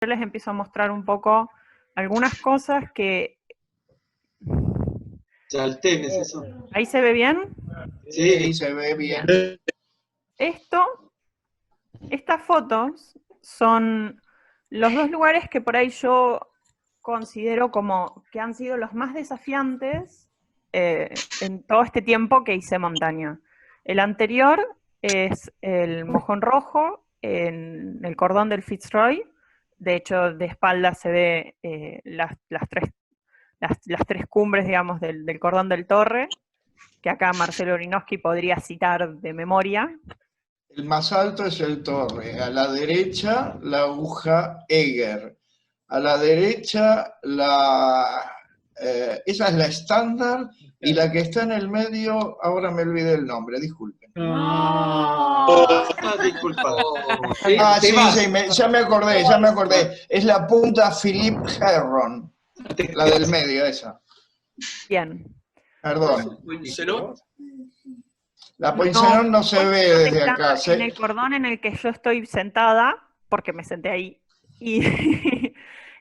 yo les empiezo a mostrar un poco algunas cosas que... Chaltén es eso. ¿Ahí se ve bien? Sí, se ve bien. Estas fotos son los dos lugares que por ahí yo considero como que han sido los más desafiantes en todo este tiempo que hice montaña. El anterior es el Mojón Rojo en el cordón del Fitzroy. De hecho, de espalda se ve las tres cumbres, digamos, del cordón del Torre, que acá Marcelo Orinowski podría citar de memoria. El más alto es el Torre, a la derecha la aguja Eger, a la derecha esa es la estándar, y la que está en el medio, ahora me olvidé el nombre, disculpen. Disculpa. Sí, ya me acordé, es la punta Philippe Herron, la del medio, esa. Bien. Perdón. ¿Poincenot? La Poincenot no se ve desde acá. En el cordón en el que yo estoy sentada, porque me senté ahí, y,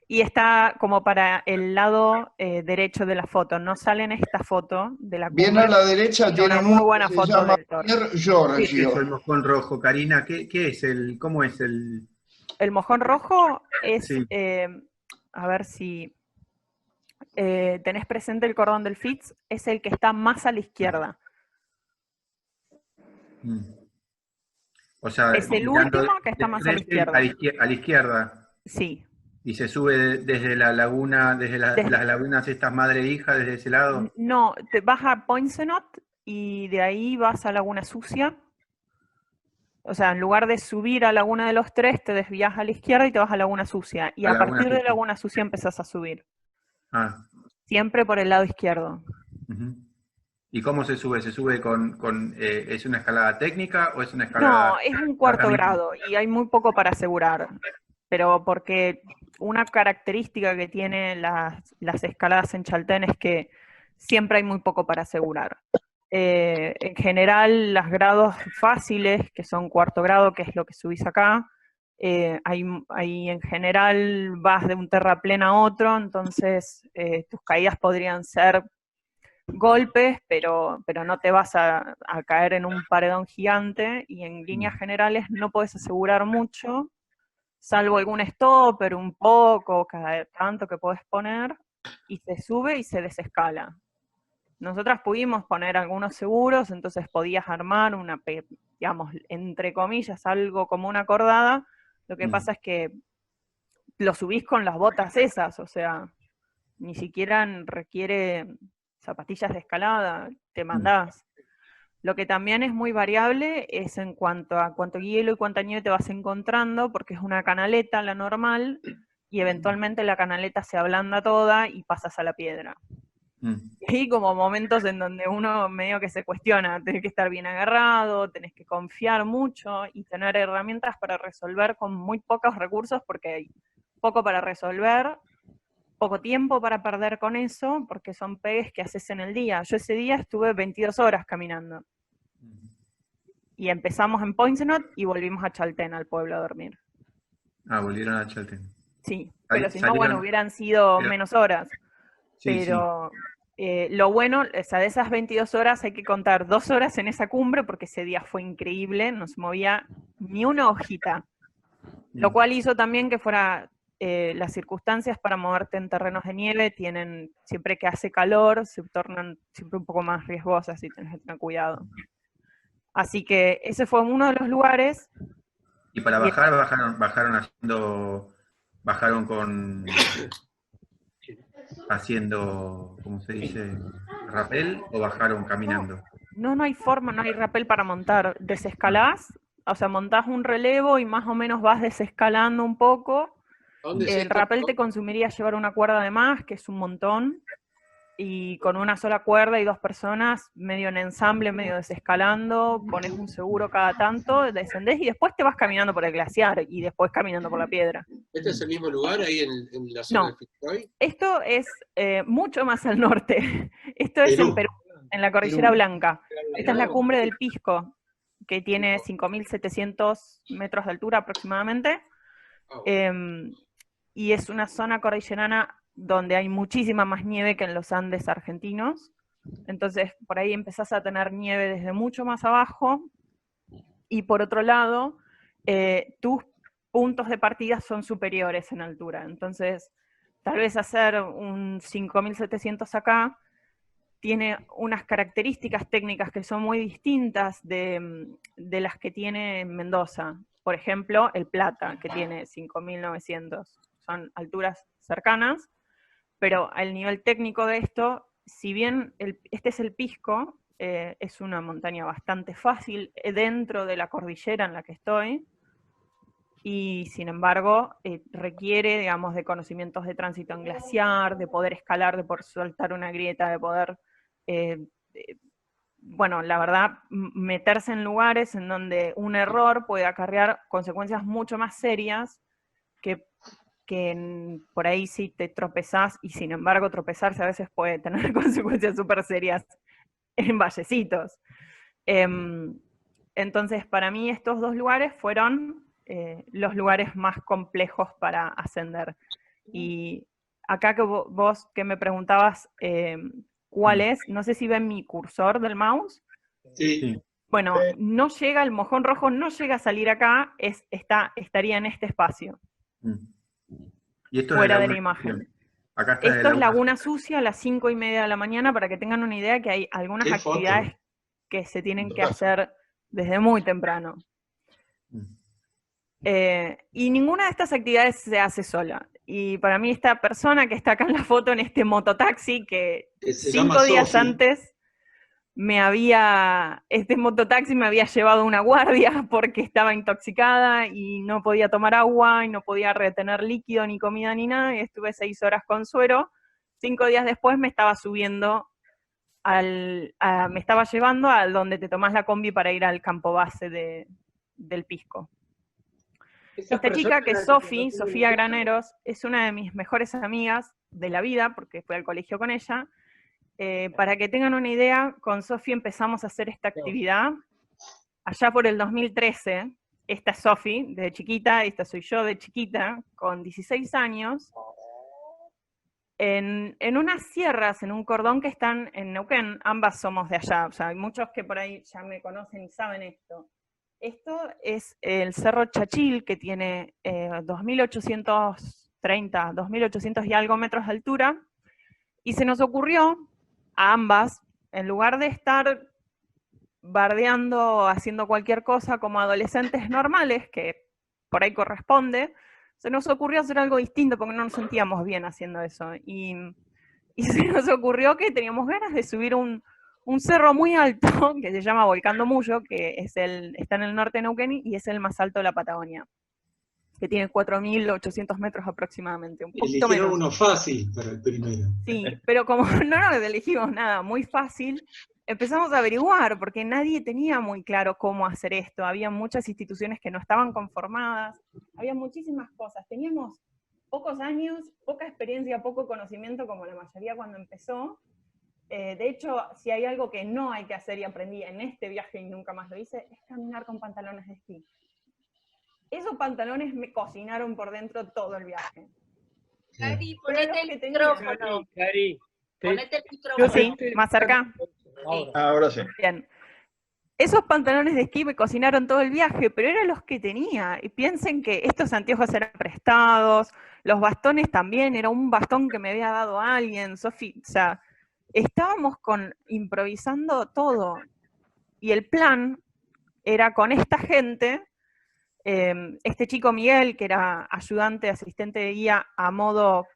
y está como para el lado derecho de la foto. No sale en esta foto de la cumbre. Bien a la derecha tienen una muy buena foto del Torre. ¿Qué es eso, el mojón rojo, Karina? ¿Qué es cómo es el...? El mojón rojo es, sí. A ver si tenés presente el cordón del Fitz, es el que está más a la izquierda. O sea, es el último que está más a la izquierda. A la izquierda. Sí. ¿Y se sube desde la laguna, desde las lagunas estas madre e hija, desde ese lado? No, te vas a Poincenot y de ahí vas a Laguna Sucia. O sea, en lugar de subir a Laguna de los Tres, te desvías a la izquierda y te vas a Laguna Sucia. Y a partir de Laguna Sucia empezás a subir. Siempre por el lado izquierdo. ¿Y cómo se sube? ¿Se sube es una escalada técnica o es una escalada...? No, es un cuarto grado y hay muy poco para asegurar. Pero porque una característica que tienen las escaladas en Chaltén es que siempre hay muy poco para asegurar. En general, los grados fáciles, que son cuarto grado, que es lo que subís acá, ahí en general vas de un terraplén a otro, entonces tus caídas podrían ser golpes, pero no te vas a caer en un paredón gigante, y en líneas generales no podés asegurar mucho, salvo algún stopper, un poco, cada tanto que podés poner, y se sube y se desescala. Nosotras pudimos poner algunos seguros, entonces podías armar una, digamos, entre comillas, algo como una cordada. Lo que pasa es que lo subís con las botas esas, o sea, ni siquiera requiere zapatillas de escalada, te mandás. Lo que también es muy variable es en cuanto a cuánto hielo y cuánta nieve te vas encontrando, porque es una canaleta, la normal, y eventualmente la canaleta se ablanda toda y pasas a la piedra. Y hay como momentos en donde uno medio que se cuestiona, tenés que estar bien agarrado, tenés que confiar mucho y tener herramientas para resolver con muy pocos recursos, porque hay poco para resolver, poco tiempo para perder con eso, porque son pegues que haces en el día. Yo ese día estuve 22 horas caminando. Y empezamos en Poincenot y volvimos a Chaltén, al pueblo, a dormir. Volvieron a Chaltén. Sí, pero si no, bueno, hubieran sido menos horas. Sí, pero lo bueno, o sea, de esas 22 horas hay que contar 2 horas en esa cumbre, porque ese día fue increíble, no se movía ni una hojita. Lo cual hizo también que fuera, las circunstancias para moverte en terrenos de nieve tienen, siempre que hace calor, se tornan siempre un poco más riesgosas y tenés que tener cuidado. Así que ese fue uno de los lugares. Y para bajar, bajaron haciendo, ¿cómo se dice? ¿Rappel o bajaron caminando? No hay forma, no hay rappel para montar. Desescalás, o sea, montás un relevo y más o menos vas desescalando un poco. El rappel te consumiría llevar una cuerda de más, que es un montón, y con una sola cuerda y 2 personas, medio en ensamble, medio desescalando, pones un seguro cada tanto, descendés y después te vas caminando por el glaciar y después caminando por la piedra. ¿Este es el mismo lugar ahí en la zona del Fitzroy? Esto es mucho más al norte. Esto es en Perú, en la Cordillera Blanca. Esta es la cumbre del Pisco, que tiene 5.700 metros de altura aproximadamente. y es una zona cordillerana donde hay muchísima más nieve que en los Andes argentinos. Entonces, por ahí empezás a tener nieve desde mucho más abajo, y por otro lado, tus puntos de partida son superiores en altura. Entonces, tal vez hacer un 5700 acá tiene unas características técnicas que son muy distintas de las que tiene Mendoza. Por ejemplo, el Plata, que tiene 5900. Son alturas cercanas, pero el nivel técnico de esto, si bien este es el Pisco, es una montaña bastante fácil dentro de la cordillera en la que estoy, y sin embargo requiere, digamos, de conocimientos de tránsito en glaciar, de poder escalar, de poder saltar una grieta, de poder, bueno, la verdad, meterse en lugares en donde un error puede acarrear consecuencias mucho más serias que por ahí sí te tropezás, y sin embargo tropezarse a veces puede tener consecuencias súper serias en vallecitos. Entonces, para mí estos dos lugares fueron los lugares más complejos para ascender. Y acá que vos que me preguntabas cuál es, no sé si ven mi cursor del mouse. Sí. Bueno, no llega, el mojón rojo no llega a salir acá, estaría en este espacio. ¿Y esto fuera de la imagen. Acá está esto es Laguna Sucia a las 5:30 de la mañana, para que tengan una idea que hay algunas actividades que se tienen que hacer desde muy temprano. Y ninguna de estas actividades se hace sola. Y para mí esta persona que está acá en la foto, en este mototaxi, que 5 días antes este mototaxi me había llevado una guardia porque estaba intoxicada y no podía tomar agua y no podía retener líquido, ni comida, ni nada, y estuve 6 horas con suero. 5 días después me estaba subiendo me estaba llevando a donde te tomás la combi para ir al campo base del Pisco. Esta chica, que es Sofía Graneros, es una de mis mejores amigas de la vida, porque fui al colegio con ella. Para que tengan una idea, con Sofía empezamos a hacer esta actividad allá por el 2013. Esta es Sofía, de chiquita, esta soy yo de chiquita, con 16 años, en unas sierras, en un cordón que están en Neuquén. Ambas somos de allá, o sea, hay muchos que por ahí ya me conocen y saben esto. Esto es el Cerro Chachil, que tiene 2.830, 2.800 y algo metros de altura, y se nos ocurrió a ambas, en lugar de estar bardeando, haciendo cualquier cosa como adolescentes normales, que por ahí corresponde, se nos ocurrió hacer algo distinto porque no nos sentíamos bien haciendo eso. Y se nos ocurrió que teníamos ganas de subir un cerro muy alto, que se llama Volcán do Mullo, que está en el norte de Neuquén y es el más alto de la Patagonia, que tiene 4.800 metros aproximadamente, un poquito menos. Eligieron uno fácil para el primero. Sí, pero como no nos elegimos nada muy fácil, empezamos a averiguar, porque nadie tenía muy claro cómo hacer esto. Había muchas instituciones que no estaban conformadas, había muchísimas cosas. Teníamos pocos años, poca experiencia, poco conocimiento, como la mayoría cuando empezó. De hecho, si hay algo que no hay que hacer, y aprendí en este viaje y nunca más lo hice, es caminar con pantalones de esquí. Esos pantalones me cocinaron por dentro todo el viaje. Cari, ponete el micrófono. Cari, ponete el micrófono. Sí, más cerca. Ahora sí. Bien. Esos pantalones de esquí me cocinaron todo el viaje, pero eran los que tenía. Y piensen que estos anteojos eran prestados, los bastones también, era un bastón que me había dado alguien, Sofi, o sea, estábamos improvisando todo. Y el plan era con esta gente, este chico Miguel, que era ayudante, asistente de guía a modo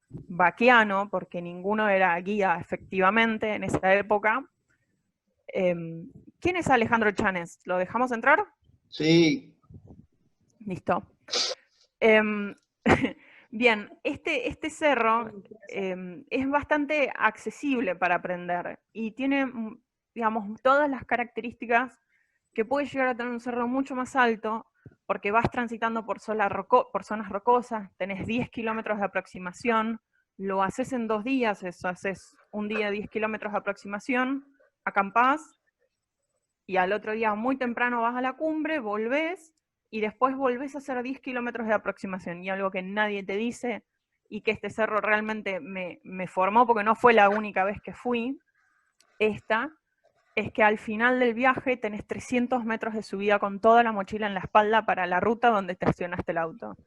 vaquiano, porque ninguno era guía efectivamente en esa época. ¿Quién es Alejandro Chanes? ¿Lo dejamos entrar? Sí. Listo. Bien, este cerro es bastante accesible para aprender y tiene, digamos, todas las características que puede llegar a tener un cerro mucho más alto, porque vas transitando por zonas rocosas, tenés 10 kilómetros de aproximación, lo haces en 2 días, eso haces un día 10 kilómetros de aproximación, acampás, y al otro día muy temprano vas a la cumbre, volvés, y después volvés a hacer 10 kilómetros de aproximación, y algo que nadie te dice, y que este cerro realmente me formó, porque no fue la única vez que fui, es que al final del viaje tenés 300 metros de subida con toda la mochila en la espalda para la ruta donde estacionaste el auto.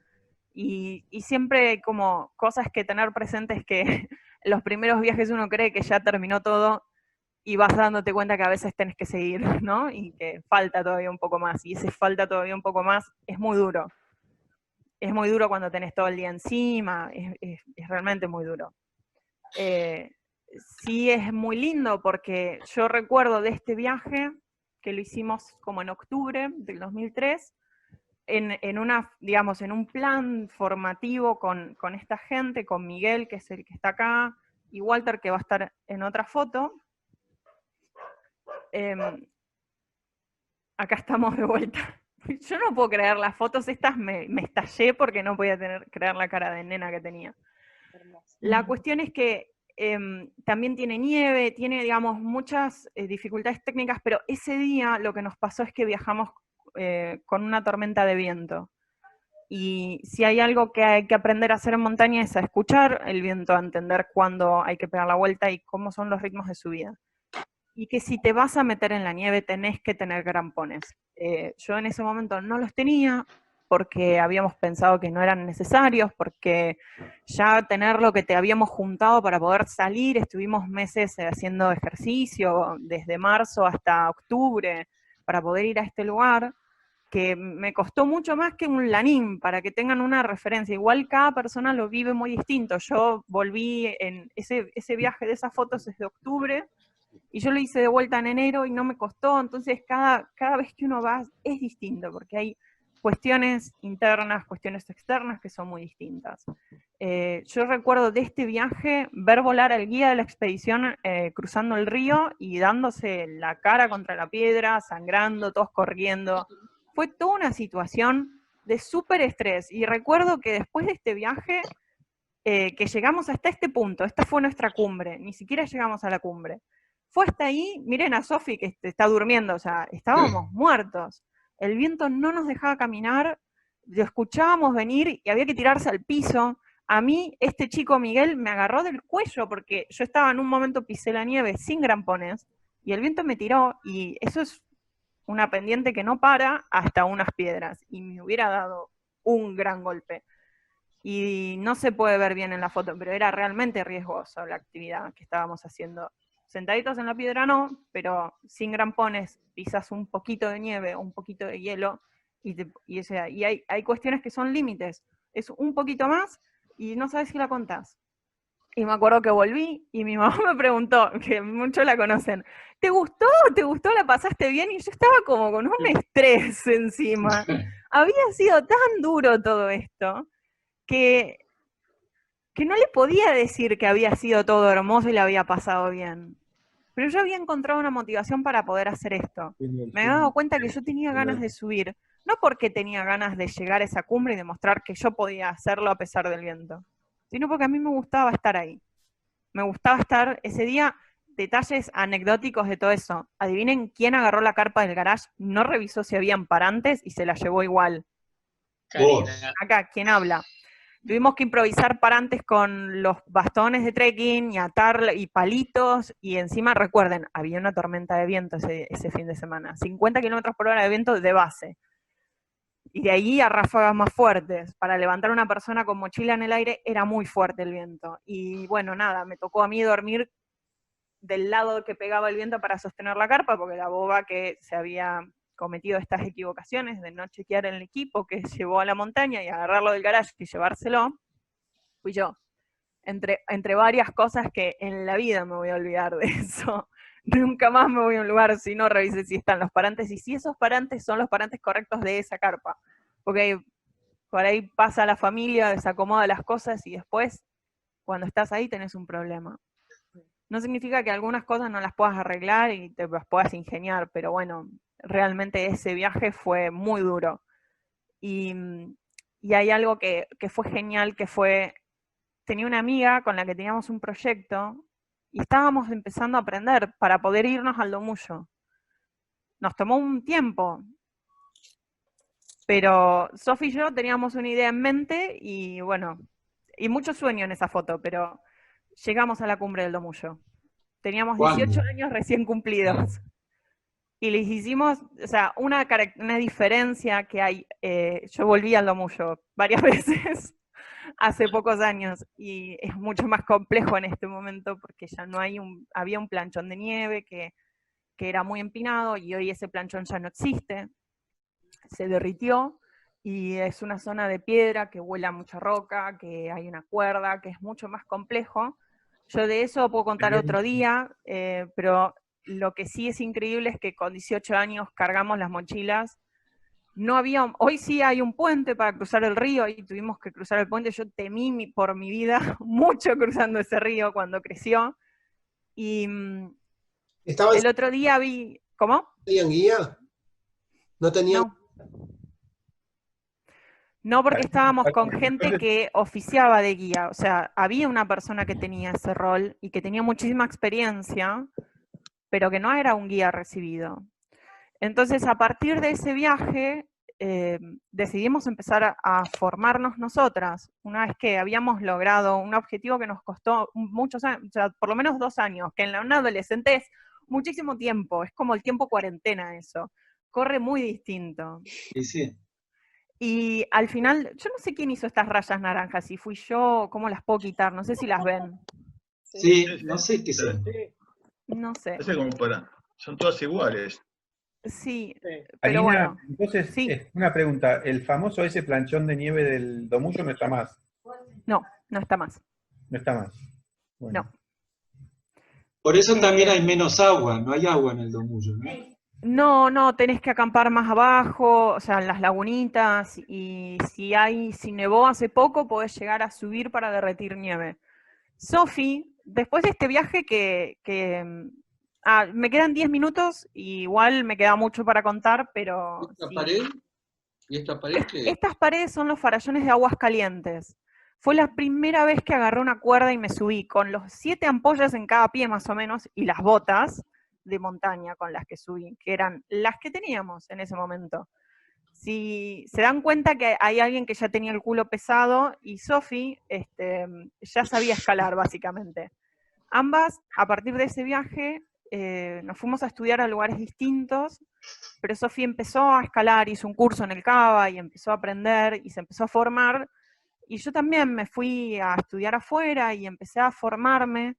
Y siempre como cosas que tener presentes que los primeros viajes uno cree que ya terminó todo y vas dándote cuenta que a veces tenés que seguir, ¿no? Y que falta todavía un poco más. Y ese falta todavía un poco más es muy duro. Es muy duro cuando tenés todo el día encima, es realmente muy duro. Sí es muy lindo porque yo recuerdo de este viaje, que lo hicimos como en octubre del 2003, en un plan formativo con esta gente, con Miguel, que es el que está acá, y Walter, que va a estar en otra foto. Acá estamos de vuelta. Yo no puedo creer las fotos estas, me estallé porque no podía creer la cara de nena que tenía. La cuestión es que también tiene nieve, tiene, digamos, muchas dificultades técnicas, pero ese día lo que nos pasó es que viajamos con una tormenta de viento. Y si hay algo que hay que aprender a hacer en montaña es a escuchar el viento, a entender cuándo hay que pegar la vuelta y cómo son los ritmos de subida. Y que si te vas a meter en la nieve tenés que tener grampones. Yo en ese momento no los tenía porque habíamos pensado que no eran necesarios, porque ya tener lo que te habíamos juntado para poder salir, estuvimos meses haciendo ejercicio, desde marzo hasta octubre, para poder ir a este lugar, que me costó mucho más que un lanín, para que tengan una referencia. Igual cada persona lo vive muy distinto. Yo volví en ese viaje de esas fotos es de octubre, y yo lo hice de vuelta en enero y no me costó, entonces cada vez que uno va es distinto, porque hay cuestiones internas, cuestiones externas que son muy distintas. Yo recuerdo de este viaje ver volar al guía de la expedición cruzando el río y dándose la cara contra la piedra, sangrando, todos corriendo. Fue toda una situación de súper estrés, y recuerdo que después de este viaje, que llegamos hasta este punto, esta fue nuestra cumbre, ni siquiera llegamos a la cumbre. Fue hasta ahí, miren a Sofi que está durmiendo, o sea, estábamos muertos. El viento no nos dejaba caminar, lo escuchábamos venir y había que tirarse al piso. A mí, este chico Miguel me agarró del cuello porque yo estaba en un momento, pisé la nieve sin grampones y el viento me tiró, y eso es una pendiente que no para hasta unas piedras, y me hubiera dado un gran golpe. Y no se puede ver bien en la foto, pero era realmente riesgoso la actividad que estábamos haciendo. Sentaditos en la piedra no, pero sin grampones pisas un poquito de nieve o un poquito de hielo, y hay cuestiones que son límites. Es un poquito más y no sabes si la contás. Y me acuerdo que volví y mi mamá me preguntó, que muchos la conocen, ¿te gustó? ¿Te gustó? ¿La pasaste bien? Y yo estaba como con un estrés encima. Había sido tan duro todo esto que no le podía decir que había sido todo hermoso y le había pasado bien. Pero yo había encontrado una motivación para poder hacer esto. Me había dado cuenta que yo tenía ganas de subir, no porque tenía ganas de llegar a esa cumbre y demostrar que yo podía hacerlo a pesar del viento, sino porque a mí me gustaba estar ahí. Me gustaba estar ese día. Detalles anecdóticos de todo eso. Adivinen quién agarró la carpa del garage, no revisó si habían parantes y se la llevó igual. Vos. Acá, ¿quién habla? Tuvimos que improvisar parantes con los bastones de trekking y atar y palitos, y encima, recuerden, había una tormenta de viento ese fin de semana, 50 kilómetros por hora de viento de base, y de ahí a ráfagas más fuertes. Para levantar a una persona con mochila en el aire era muy fuerte el viento, y bueno, nada, me tocó a mí dormir del lado que pegaba el viento para sostener la carpa, porque la boba que se había cometido estas equivocaciones de no chequear el equipo que llevó a la montaña y agarrarlo del garage y llevárselo, fui yo. Entre varias cosas que en la vida me voy a olvidar de eso. Nunca más me voy a un lugar si no revisé si están los parantes y si esos parantes son los parantes correctos de esa carpa. Porque por ahí pasa la familia, desacomoda las cosas y después, cuando estás ahí, tenés un problema. No significa que algunas cosas no las puedas arreglar y te las puedas ingeniar, pero bueno, realmente ese viaje fue muy duro. Y hay algo que fue genial, que fue, tenía una amiga con la que teníamos un proyecto y estábamos empezando a aprender para poder irnos al Domullo. Nos tomó un tiempo. Pero Sofi y yo teníamos una idea en mente y bueno, y mucho sueño en esa foto, pero llegamos a la cumbre del Domullo. Teníamos 18 ¿Cuándo? años recién cumplidos. Y les hicimos, o sea, una diferencia que hay, yo volví al Domullo varias veces hace pocos años y es mucho más complejo en este momento porque ya no hay había un planchón de nieve que era muy empinado y hoy ese planchón ya no existe, se derritió y es una zona de piedra que vuela mucha roca, que hay una cuerda, que es mucho más complejo. Yo de eso puedo contar otro día, pero lo que sí es increíble es que con 18 años cargamos las mochilas. No había, hoy sí hay un puente para cruzar el río y tuvimos que cruzar el puente. Yo temí por mi vida mucho cruzando ese río cuando creció. Y el otro día vi, ¿cómo? ¿Tenían guía? ¿No tenían? No. No, porque estábamos con gente que oficiaba de guía, o sea, había una persona que tenía ese rol y que tenía muchísima experiencia, pero que no era un guía recibido. Entonces, a partir de ese viaje, decidimos empezar a formarnos nosotras, una vez que habíamos logrado un objetivo que nos costó muchos años, o sea, por lo menos 2 años, que en una adolescente es muchísimo tiempo, es como el tiempo cuarentena eso, corre muy distinto. Sí, sí. Y al final, yo no sé quién hizo estas rayas naranjas, si fui yo, cómo las puedo quitar, no sé si las ven. Sí, no sé qué son. No sé. Son todas iguales. Sí, pero Alina, bueno. entonces, Sí. una pregunta, ¿el famoso ese planchón de nieve del Domullo no está más? No, no está más. No está más. Bueno. No. Por eso también hay menos agua, no hay agua en el Domullo, ¿no? No, tenés que acampar más abajo, o sea, en las lagunitas, y si nevó hace poco, podés llegar a subir para derretir nieve. Sofi, después de este viaje me quedan 10 minutos, y igual me queda mucho para contar, pero... ¿Esta sí. pared? ¿Y esta pared qué? Estas paredes son los farallones de Aguascalientes. Fue la primera vez que agarré una cuerda y me subí, con los 7 ampollas en cada pie más o menos, y las botas de montaña con las que subí, que eran las que teníamos en ese momento. Si se dan cuenta que hay alguien que ya tenía el culo pesado, y Sofi ya sabía escalar básicamente. Ambas, a partir de ese viaje, nos fuimos a estudiar a lugares distintos, pero Sofi empezó a escalar, hizo un curso en el CABA y empezó a aprender y se empezó a formar, y yo también me fui a estudiar afuera y empecé a formarme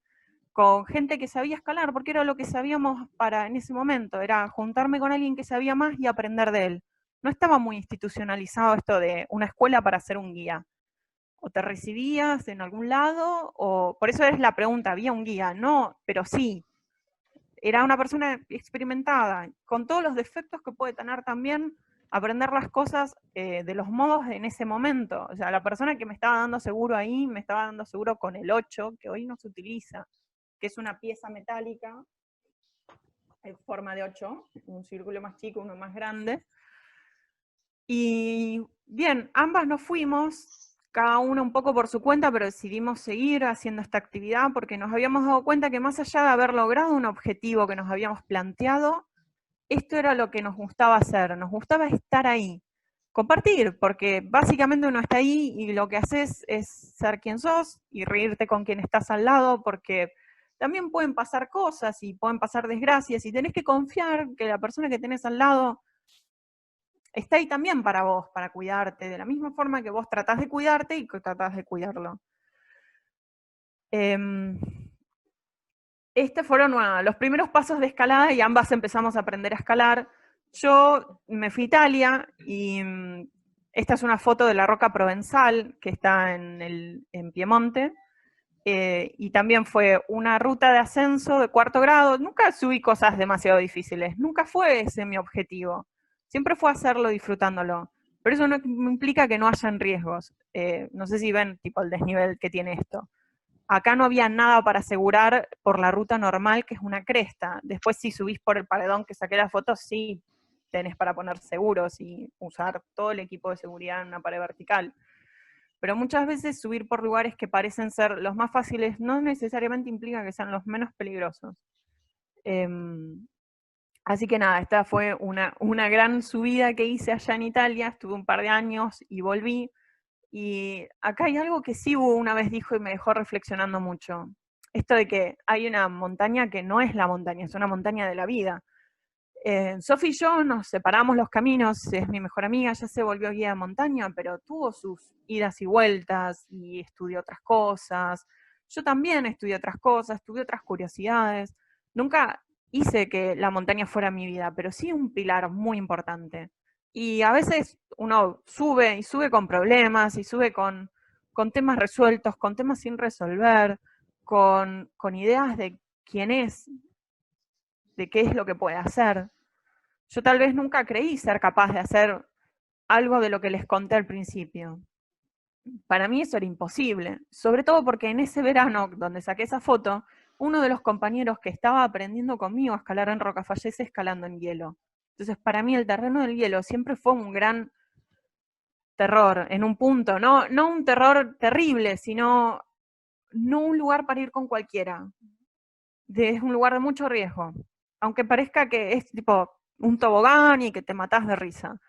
con gente que sabía escalar, porque era lo que sabíamos en ese momento, era juntarme con alguien que sabía más y aprender de él. No estaba muy institucionalizado esto de una escuela para ser un guía. O te recibías en algún lado, o por eso es la pregunta, ¿había un guía? No, pero sí. Era una persona experimentada, con todos los defectos que puede tener también, aprender las cosas de los modos en ese momento. O sea, la persona que me estaba dando seguro ahí, me estaba dando seguro con el 8, que hoy no se utiliza, que es una pieza metálica en forma de 8, un círculo más chico, uno más grande. Y bien, ambas nos fuimos, cada una un poco por su cuenta, pero decidimos seguir haciendo esta actividad porque nos habíamos dado cuenta que más allá de haber logrado un objetivo que nos habíamos planteado, esto era lo que nos gustaba hacer, nos gustaba estar ahí, compartir, porque básicamente uno está ahí y lo que haces es ser quien sos y reírte con quien estás al lado, porque también pueden pasar cosas y pueden pasar desgracias y tenés que confiar que la persona que tenés al lado está ahí también para vos, para cuidarte, de la misma forma que vos tratás de cuidarte y que tratás de cuidarlo. Estos fueron los primeros pasos de escalada y ambas empezamos a aprender a escalar. Yo me fui a Italia y esta es una foto de la Roca Provenzal que está en Piemonte. Y también fue una ruta de ascenso de 4º grado. Nunca subí cosas demasiado difíciles, nunca fue ese mi objetivo. Siempre fue hacerlo disfrutándolo. Pero eso no implica que no hayan riesgos. No sé si ven tipo el desnivel que tiene esto. Acá no había nada para asegurar por la ruta normal, que es una cresta. Después si subís por el paredón que saqué la foto, sí tenés para poner seguros y usar todo el equipo de seguridad en una pared vertical. Pero muchas veces subir por lugares que parecen ser los más fáciles no necesariamente implica que sean los menos peligrosos. Así que nada, esta fue una gran subida que hice allá en Italia, estuve un par de años y volví. Y acá hay algo que Sibu una vez dijo y me dejó reflexionando mucho. Esto de que hay una montaña que no es la montaña, es una montaña de la vida. Sofi y yo nos separamos los caminos, es mi mejor amiga, ya se volvió guía de montaña, pero tuvo sus idas y vueltas y estudió otras cosas. Yo también estudié otras cosas, tuve otras curiosidades. Nunca hice que la montaña fuera mi vida, pero sí un pilar muy importante. Y a veces uno sube y sube con problemas y sube con temas resueltos, con temas sin resolver, con ideas de quién es, de qué es lo que puede hacer. Yo tal vez nunca creí ser capaz de hacer algo de lo que les conté al principio. Para mí eso era imposible, sobre todo porque en ese verano donde saqué esa foto, uno de los compañeros que estaba aprendiendo conmigo a escalar en roca fallece escalando en hielo. Entonces para mí el terreno del hielo siempre fue un gran terror, en un punto, no un terror terrible, sino no un lugar para ir con cualquiera. Es un lugar de mucho riesgo, aunque parezca que es tipo un tobogán y que te matás de risa.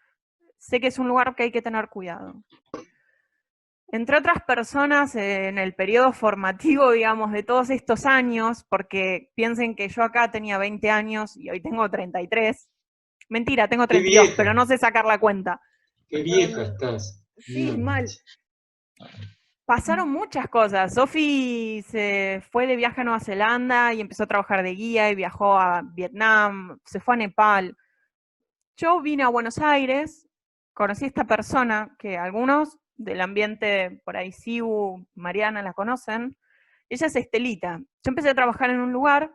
Sé que es un lugar que hay que tener cuidado. Entre otras personas, en el periodo formativo, digamos, de todos estos años, porque piensen que yo acá tenía 20 años y hoy tengo 33. Mentira, tengo 32, pero no sé sacar la cuenta. Qué vieja estás. Sí, mal. Pasaron muchas cosas. Sofi se fue de viaje a Nueva Zelanda y empezó a trabajar de guía y viajó a Vietnam, se fue a Nepal. Yo vine a Buenos Aires, conocí a esta persona que algunos del ambiente, por ahí Sibu, Mariana la conocen. Ella es Estelita. Yo empecé a trabajar en un lugar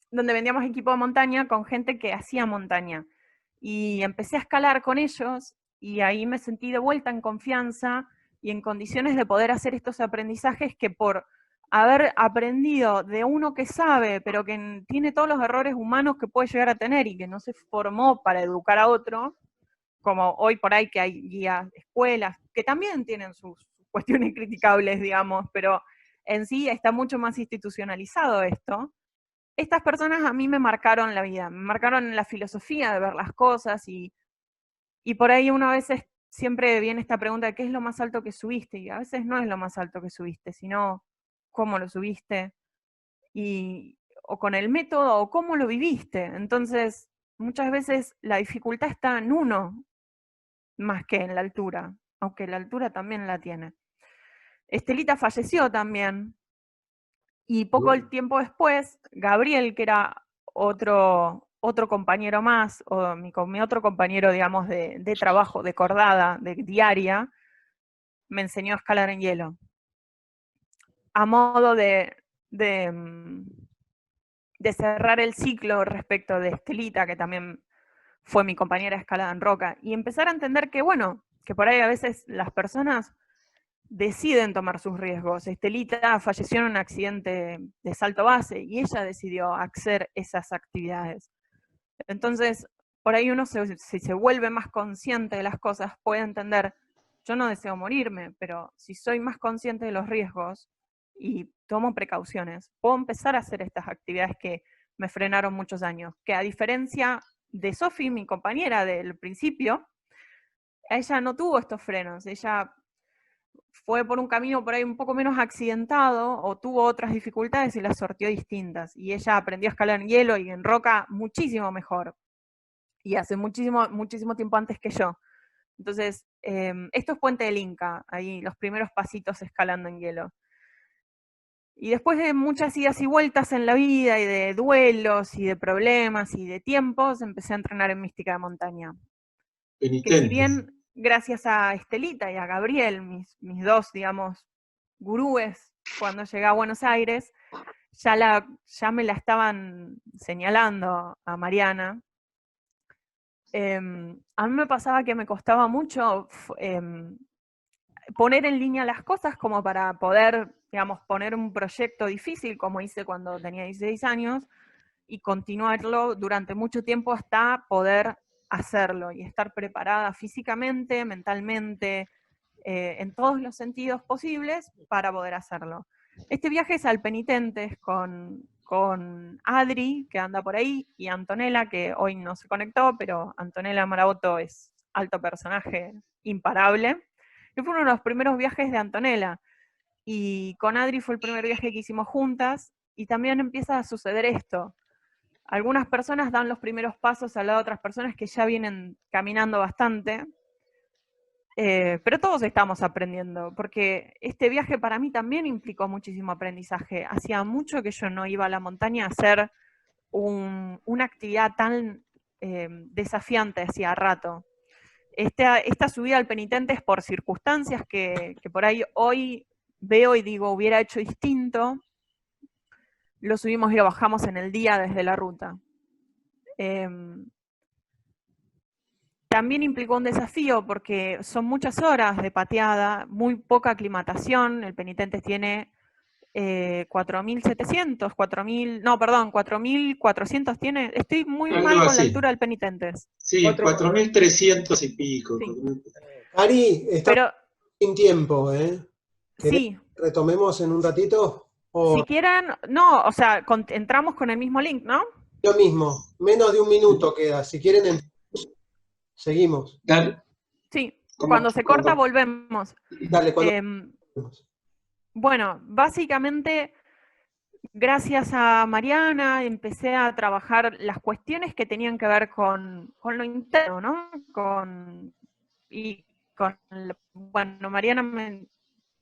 donde vendíamos equipo de montaña con gente que hacía montaña. Y empecé a escalar con ellos y ahí me sentí de vuelta en confianza y en condiciones de poder hacer estos aprendizajes que por haber aprendido de uno que sabe, pero que tiene todos los errores humanos que puede llegar a tener y que no se formó para educar a otro, como hoy por ahí que hay guías, escuelas, que también tienen sus cuestiones criticables, digamos, pero en sí está mucho más institucionalizado esto. Estas personas a mí me marcaron la vida, me marcaron la filosofía de ver las cosas y por ahí uno a veces siempre viene esta pregunta de qué es lo más alto que subiste, y a veces no es lo más alto que subiste, sino cómo lo subiste, o con el método, o cómo lo viviste. Entonces, muchas veces la dificultad está en uno, más que en la altura, aunque la altura también la tiene. Estelita falleció también, y poco el tiempo después, Gabriel, que era otro compañero más, o mi otro compañero, digamos, de trabajo, de cordada, de diaria, me enseñó a escalar en hielo. A modo de cerrar el ciclo respecto de Estelita, que también fue mi compañera de escalada en roca, y empezar a entender que, bueno, que por ahí a veces las personas deciden tomar sus riesgos. Estelita falleció en un accidente de salto base y ella decidió hacer esas actividades. Entonces, por ahí uno, si se vuelve más consciente de las cosas, puede entender, yo no deseo morirme, pero si soy más consciente de los riesgos y tomo precauciones, puedo empezar a hacer estas actividades que me frenaron muchos años. Que a diferencia de Sofi, mi compañera del principio, ella no tuvo estos frenos, ella fue por un camino por ahí un poco menos accidentado o tuvo otras dificultades y las sortió distintas. Y ella aprendió a escalar en hielo y en roca muchísimo mejor. Y hace muchísimo tiempo antes que yo. Entonces, esto es Puente del Inca, ahí los primeros pasitos escalando en hielo. Y después de muchas idas y vueltas en la vida y de duelos y de problemas y de tiempos, empecé a entrenar en mística de montaña. Que si bien gracias a Estelita y a Gabriel, mis dos, digamos, gurúes, cuando llegué a Buenos Aires, ya me la estaban señalando a Mariana. A mí me pasaba que me costaba mucho poner en línea las cosas como para poder, digamos, poner un proyecto difícil, como hice cuando tenía 16 años, y continuarlo durante mucho tiempo hasta poder hacerlo y estar preparada físicamente, mentalmente, en todos los sentidos posibles para poder hacerlo. Este viaje es al Penitentes con con Adri, que anda por ahí, y Antonella, que hoy no se conectó, pero Antonella Marabotto es alto personaje, imparable. Y fue uno de los primeros viajes de Antonella. Y con Adri fue el primer viaje que hicimos juntas, y también empieza a suceder esto. Algunas personas dan los primeros pasos al lado de otras personas que ya vienen caminando bastante, pero todos estamos aprendiendo, porque este viaje para mí también implicó muchísimo aprendizaje. Hacía mucho que yo no iba a la montaña a hacer una actividad tan desafiante hacía rato. Esta subida al penitente es por circunstancias que por ahí hoy veo y digo, hubiera hecho distinto. Lo subimos y lo bajamos en el día desde la ruta. También implicó un desafío porque son muchas horas de pateada, muy poca aclimatación. El Penitentes tiene 4.700, 4.400 tiene. Estoy muy Algo mal con la así. altura del Penitentes. Sí, 4.300 y pico. Sí. Ari, está Pero sin tiempo, ¿eh? sí, ¿Retomemos en un ratito? ¿O si quieren, no, o sea, entramos con el mismo link, ¿no? lo mismo? Menos de un minuto queda. Si quieren, seguimos. Dale. Sí, ¿Cómo? cuando se corta ¿Cómo? volvemos. Dale, cuando... Bueno, básicamente, gracias a Mariana, empecé a trabajar las cuestiones que tenían que ver con lo interno, ¿no? Bueno, Mariana me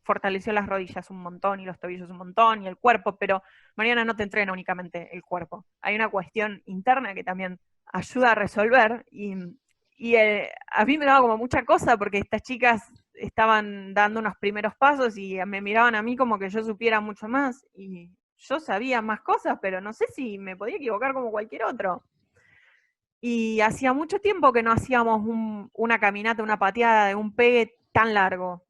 fortaleció las rodillas un montón y los tobillos un montón y el cuerpo, pero Mariana no te entrena únicamente el cuerpo. Hay una cuestión interna que también ayuda a resolver y a mí me daba como mucha cosa porque estas chicas estaban dando unos primeros pasos y me miraban a mí como que yo supiera mucho más y yo sabía más cosas, pero no sé si me podía equivocar como cualquier otro. Y hacía mucho tiempo que no hacíamos una caminata, una pateada de un pegue tan largo.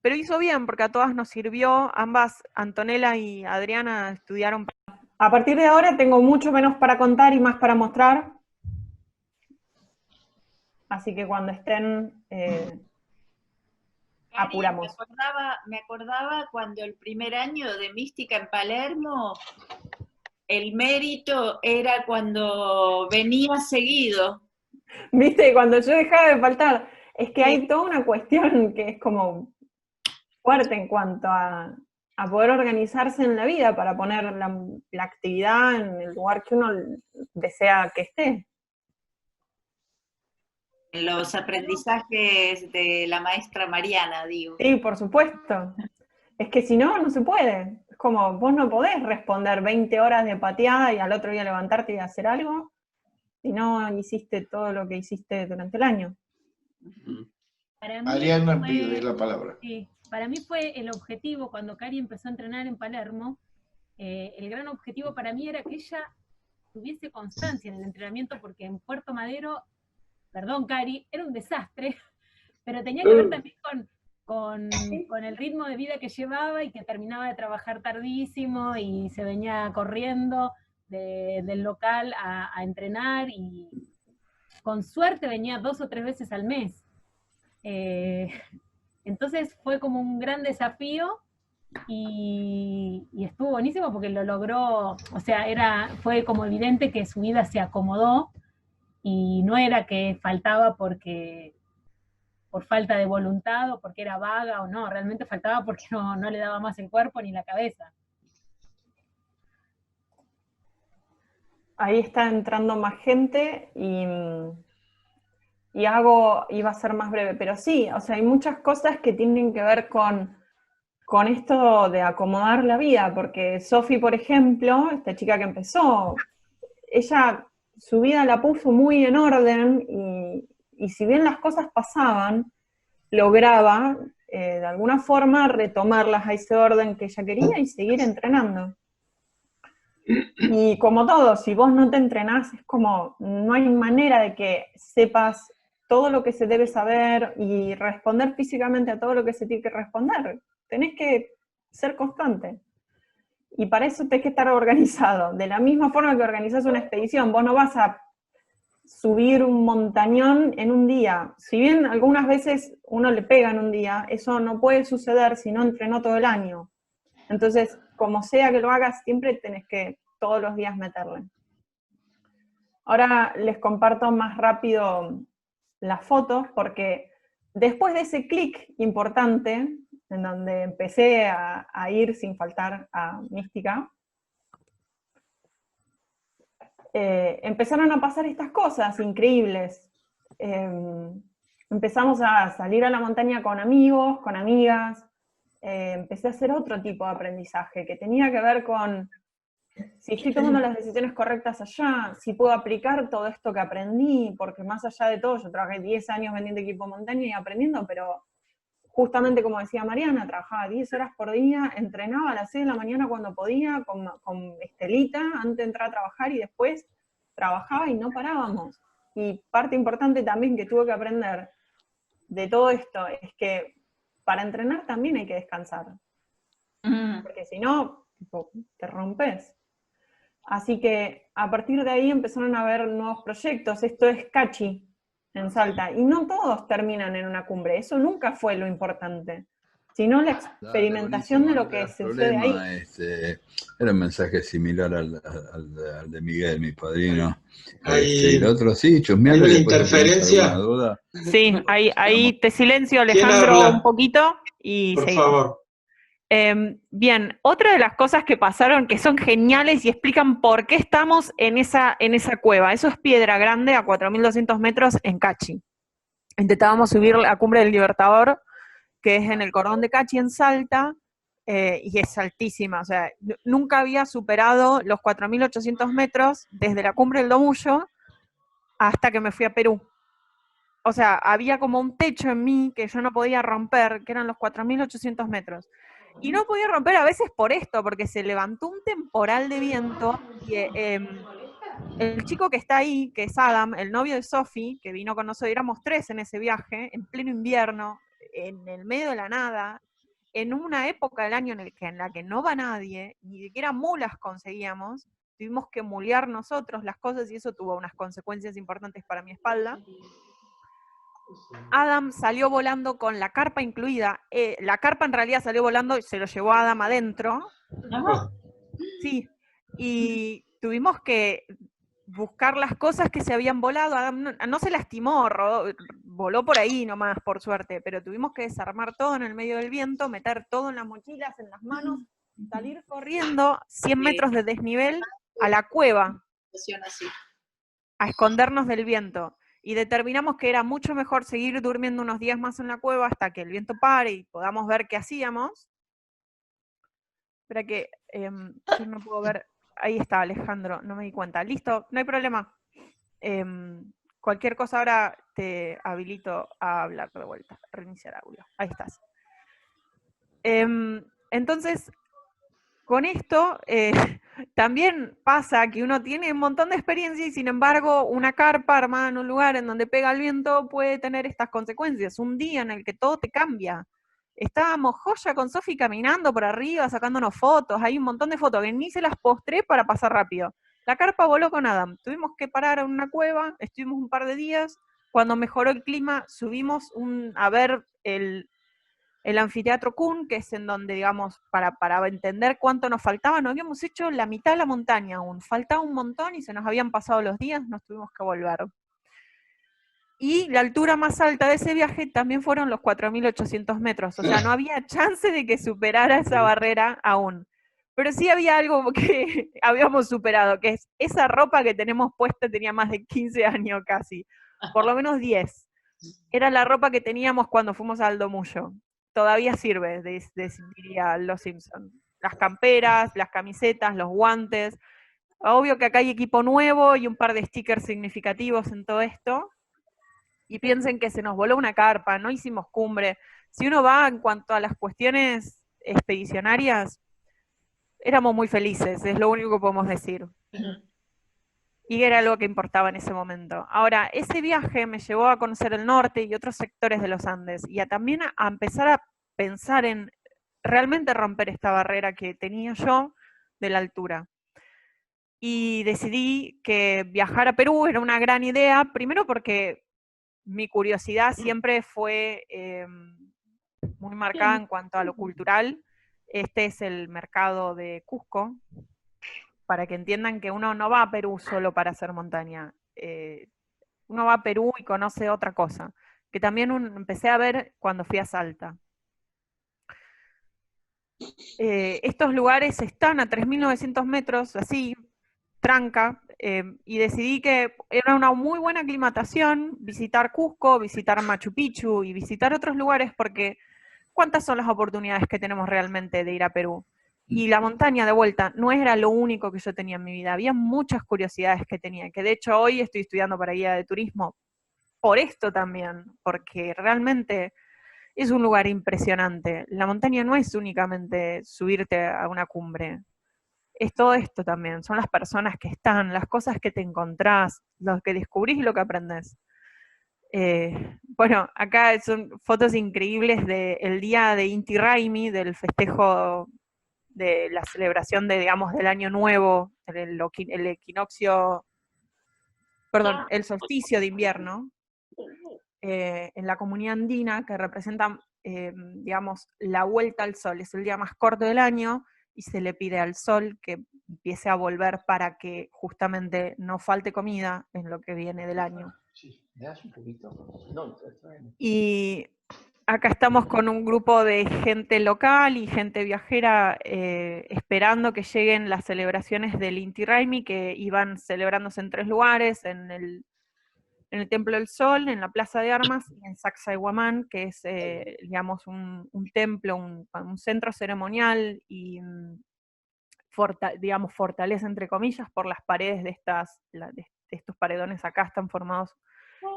Pero hizo bien, porque a todas nos sirvió. Ambas, Antonella y Adriana, estudiaron. A partir de ahora tengo mucho menos para contar y más para mostrar. Así que cuando estén, apuramos. Me acordaba cuando el primer año de Mística en Palermo, el mérito era cuando venía seguido. Viste, cuando yo dejaba de faltar, es que hay toda una cuestión que es como fuerte en cuanto a poder organizarse en la vida para poner la actividad en el lugar que uno desea que esté. Los aprendizajes de la maestra Mariana, digo. Sí, por supuesto. Es que si no, no se puede. Es como, vos no podés responder 20 horas de pateada y al otro día levantarte y hacer algo si no hiciste todo lo que hiciste durante el año. Para mí Adriana pide la palabra. Sí, para mí fue el objetivo, cuando Cari empezó a entrenar en Palermo, el gran objetivo para mí era que ella tuviese constancia en el entrenamiento, porque en Puerto Madero, perdón Cari, era un desastre, pero tenía que ver también con el ritmo de vida que llevaba y que terminaba de trabajar tardísimo y se venía corriendo del local a entrenar y con suerte venía 2 o 3 veces al mes. Entonces fue como un gran desafío y estuvo buenísimo porque lo logró, o sea, fue como evidente que su vida se acomodó y no era que faltaba por falta de voluntad o porque era vaga o no, realmente faltaba porque no le daba más el cuerpo ni la cabeza. Ahí está entrando más gente y iba a ser más breve, pero sí, o sea, hay muchas cosas que tienen que ver con esto de acomodar la vida, porque Sofi, por ejemplo, esta chica que empezó, ella su vida la puso muy en orden y si bien las cosas pasaban, lograba de alguna forma retomarlas a ese orden que ella quería y seguir entrenando. Y como todo, si vos no te entrenás, es como, no hay manera de que sepas todo lo que se debe saber y responder físicamente a todo lo que se tiene que responder. Tenés que ser constante. Y para eso tenés que estar organizado. De la misma forma que organizás una expedición, vos no vas a subir un montañón en un día. Si bien algunas veces uno le pega en un día, eso no puede suceder si no entrenó todo el año. Entonces, como sea que lo hagas, siempre tenés que todos los días meterle. Ahora les comparto más rápido las fotos, porque después de ese clic importante, en donde empecé a ir sin faltar a Mística, empezaron a pasar estas cosas increíbles. Empezamos a salir a la montaña con amigos, con amigas, empecé a hacer otro tipo de aprendizaje, que tenía que ver con si estoy tomando las decisiones correctas allá, si puedo aplicar todo esto que aprendí, porque más allá de todo, yo trabajé 10 años vendiendo equipo de montaña y aprendiendo, pero justamente como decía Mariana, trabajaba 10 horas por día, entrenaba a las 6 de la mañana cuando podía, con Estelita, antes de entrar a trabajar, y después trabajaba y no parábamos. Y parte importante también que tuve que aprender de todo esto es que para entrenar también hay que descansar. Porque si no, te rompes. Así que a partir de ahí empezaron a haber nuevos proyectos. Esto es Cachi, en Salta. Y no todos terminan en una cumbre. Eso nunca fue lo importante. Sino la experimentación de lo que sucede ahí. Era un mensaje similar al de Miguel, mi padrino. Y el otro sí, chusmearle. ¿Hay una interferencia? Duda. Sí, ahí te silencio, Alejandro, un poquito. Y por seguimos. favor. Bien, otra de las cosas que pasaron que son geniales y explican por qué estamos en esa cueva. Eso es Piedra Grande a 4.200 metros en Cachi. Intentábamos subir la Cumbre del Libertador, que es en el cordón de Cachi en Salta, y es altísima. O sea, nunca había superado los 4.800 metros desde la Cumbre del Domullo hasta que me fui a Perú. O sea, había como un techo en mí que yo no podía romper, que eran los 4.800 metros. Y no podía romper a veces por esto, porque se levantó un temporal de viento, y el chico que está ahí, que es Adam, el novio de Sophie, que vino con nosotros, éramos 3 en ese viaje, en pleno invierno, en el medio de la nada, en una época del año en la que no va nadie, ni siquiera mulas conseguíamos, tuvimos que mulear nosotros las cosas, y eso tuvo unas consecuencias importantes para mi espalda. Adam salió volando con la carpa incluida. La carpa en realidad salió volando y se lo llevó a Adam adentro. Sí, y tuvimos que buscar las cosas que se habían volado. Adam no se lastimó, voló por ahí nomás, por suerte, pero tuvimos que desarmar todo en el medio del viento, meter todo en las mochilas, en las manos, salir corriendo 100 metros de desnivel a la cueva, a escondernos del viento. Y determinamos que era mucho mejor seguir durmiendo unos días más en la cueva hasta que el viento pare y podamos ver qué hacíamos. Espera que yo no puedo ver. Ahí está, Alejandro, no me di cuenta. Listo, no hay problema. Cualquier cosa ahora te habilito a hablar de vuelta. Reiniciar audio. Ahí estás. Entonces, con esto también pasa que uno tiene un montón de experiencia y sin embargo una carpa armada en un lugar en donde pega el viento puede tener estas consecuencias. Un día en el que todo te cambia. Estábamos joya con Sofi caminando por arriba, sacándonos fotos, hay un montón de fotos que ni se las postré para pasar rápido. La carpa voló con Adam, tuvimos que parar en una cueva, estuvimos un par de días, cuando mejoró el clima subimos a ver el anfiteatro Kuhn, que es en donde, digamos, para entender cuánto nos faltaba, no habíamos hecho la mitad de la montaña aún, faltaba un montón y se nos habían pasado los días, nos tuvimos que volver. Y la altura más alta de ese viaje también fueron los 4.800 metros, o sea, no había chance de que superara esa barrera aún. Pero sí había algo que habíamos superado, que es esa ropa que tenemos puesta tenía más de 15 años casi, por lo menos 10. Era la ropa que teníamos cuando fuimos a Aldo Mullo. Todavía sirve, diría Los Simpson. Las camperas, las camisetas, los guantes. Obvio que acá hay equipo nuevo y un par de stickers significativos en todo esto. Y piensen que se nos voló una carpa, no hicimos cumbre. Si uno va en cuanto a las cuestiones expedicionarias, éramos muy felices, es lo único que podemos decir. Y era algo que importaba en ese momento. Ahora, ese viaje me llevó a conocer el norte y otros sectores de los Andes, y también a empezar a pensar en realmente romper esta barrera que tenía yo de la altura. Y decidí que viajar a Perú era una gran idea, primero porque mi curiosidad siempre fue muy marcada en cuanto a lo cultural. Este es el mercado de Cusco. para que entiendan que uno no va a Perú solo para hacer montaña. Uno va a Perú y conoce otra cosa, que también empecé a ver cuando fui a Salta. Estos lugares están a 3.900 metros, así, tranca, y decidí que era una muy buena aclimatación visitar Cusco, visitar Machu Picchu y visitar otros lugares, porque ¿cuántas son las oportunidades que tenemos realmente de ir a Perú? Y la montaña, de vuelta, no era lo único que yo tenía en mi vida, había muchas curiosidades que tenía, que de hecho hoy estoy estudiando para guía de turismo, por esto también, porque realmente es un lugar impresionante. La montaña no es únicamente subirte a una cumbre, es todo esto también, son las personas que están, las cosas que te encontrás, lo que descubrís y lo que aprendés. Bueno, acá son fotos increíbles del día de Inti Raymi, del festejo de la celebración de, digamos, del año nuevo, el equinoccio, perdón, el solsticio de invierno, en la comunidad andina, que representa, digamos, la vuelta al sol. Es el día más corto del año y se le pide al sol que empiece a volver para que justamente no falte comida en lo que viene del año. ¿Me das un poquito? No, y acá estamos con un grupo de gente local y gente viajera esperando que lleguen las celebraciones del Inti Raymi, que iban celebrándose en 3 lugares, en el Templo del Sol, en la Plaza de Armas y en Sacsayhuamán, que es, digamos, un templo, un centro ceremonial y, digamos, fortaleza, entre comillas, por las paredes de estos paredones acá están formados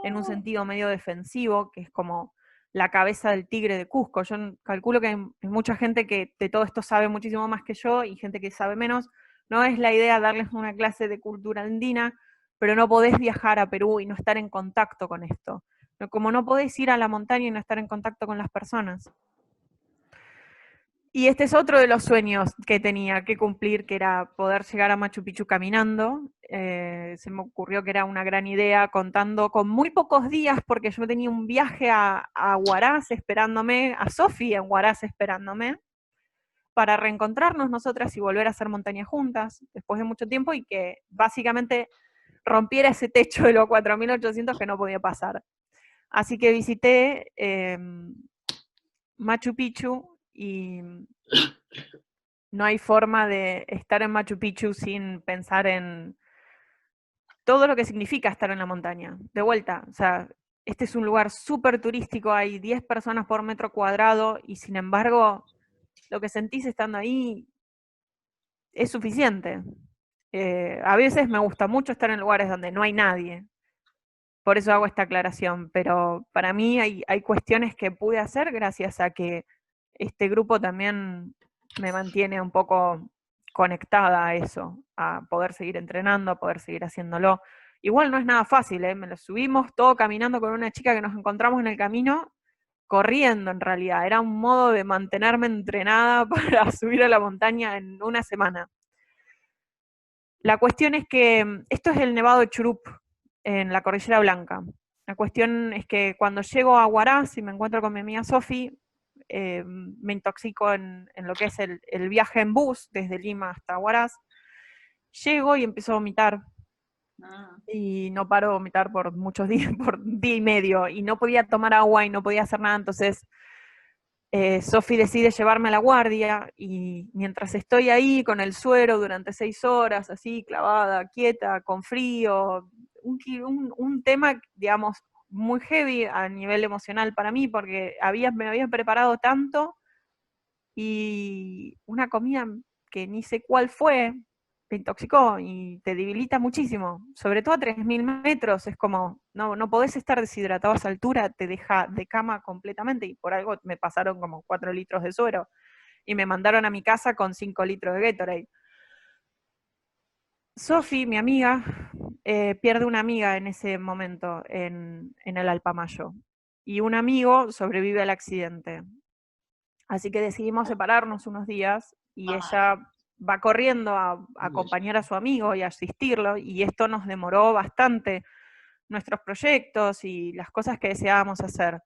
en un sentido medio defensivo, que es como la cabeza del tigre de Cusco. Yo calculo que hay mucha gente que de todo esto sabe muchísimo más que yo y gente que sabe menos. No es la idea darles una clase de cultura andina, pero no podés viajar a Perú y no estar en contacto con esto. Como no podés ir a la montaña y no estar en contacto con las personas. Y este es otro de los sueños que tenía que cumplir, que era poder llegar a Machu Picchu caminando. Se me ocurrió que era una gran idea, contando con muy pocos días, porque yo tenía un viaje a Huaraz esperándome, a Sofi en Huaraz esperándome, para reencontrarnos nosotras y volver a hacer montaña juntas, después de mucho tiempo, y que básicamente rompiera ese techo de los 4.800 que no podía pasar. Así que visité Machu Picchu, y no hay forma de estar en Machu Picchu sin pensar en todo lo que significa estar en la montaña. De vuelta, o sea, este es un lugar súper turístico, hay 10 personas por metro cuadrado, y sin embargo, lo que sentís estando ahí es suficiente. A veces me gusta mucho estar en lugares donde no hay nadie, por eso hago esta aclaración, pero para mí hay cuestiones que pude hacer gracias a que este grupo también me mantiene un poco conectada a eso, a poder seguir entrenando, a poder seguir haciéndolo. Igual no es nada fácil, me lo subimos todo caminando con una chica que nos encontramos en el camino, corriendo en realidad, era un modo de mantenerme entrenada para subir a la montaña en una semana. La cuestión es que esto es el Nevado de Churup, en la Cordillera Blanca. La cuestión es que cuando llego a Huaraz y me encuentro con mi amiga Sofi, me intoxico en lo que es el viaje en bus desde Lima hasta Huaraz. Llego y empiezo a vomitar. Y no paro de vomitar por muchos días, por día y medio, y no podía tomar agua y no podía hacer nada. Entonces Sofi decide llevarme a la guardia, y mientras estoy ahí con el suero durante 6 horas, así clavada, quieta, con frío, un tema, digamos, muy heavy a nivel emocional para mí, porque me había preparado tanto, y una comida que ni sé cuál fue, te intoxicó y te debilita muchísimo, sobre todo a 3.000 metros, es como, no podés estar deshidratado a esa altura, te deja de cama completamente, y por algo me pasaron como 4 litros de suero, y me mandaron a mi casa con 5 litros de Gatorade. Sofi, mi amiga, pierde una amiga en ese momento en el Alpamayo, y un amigo sobrevive al accidente. Así que decidimos separarnos unos días, y ella va corriendo a acompañar a su amigo y a asistirlo, y esto nos demoró bastante nuestros proyectos y las cosas que deseábamos hacer.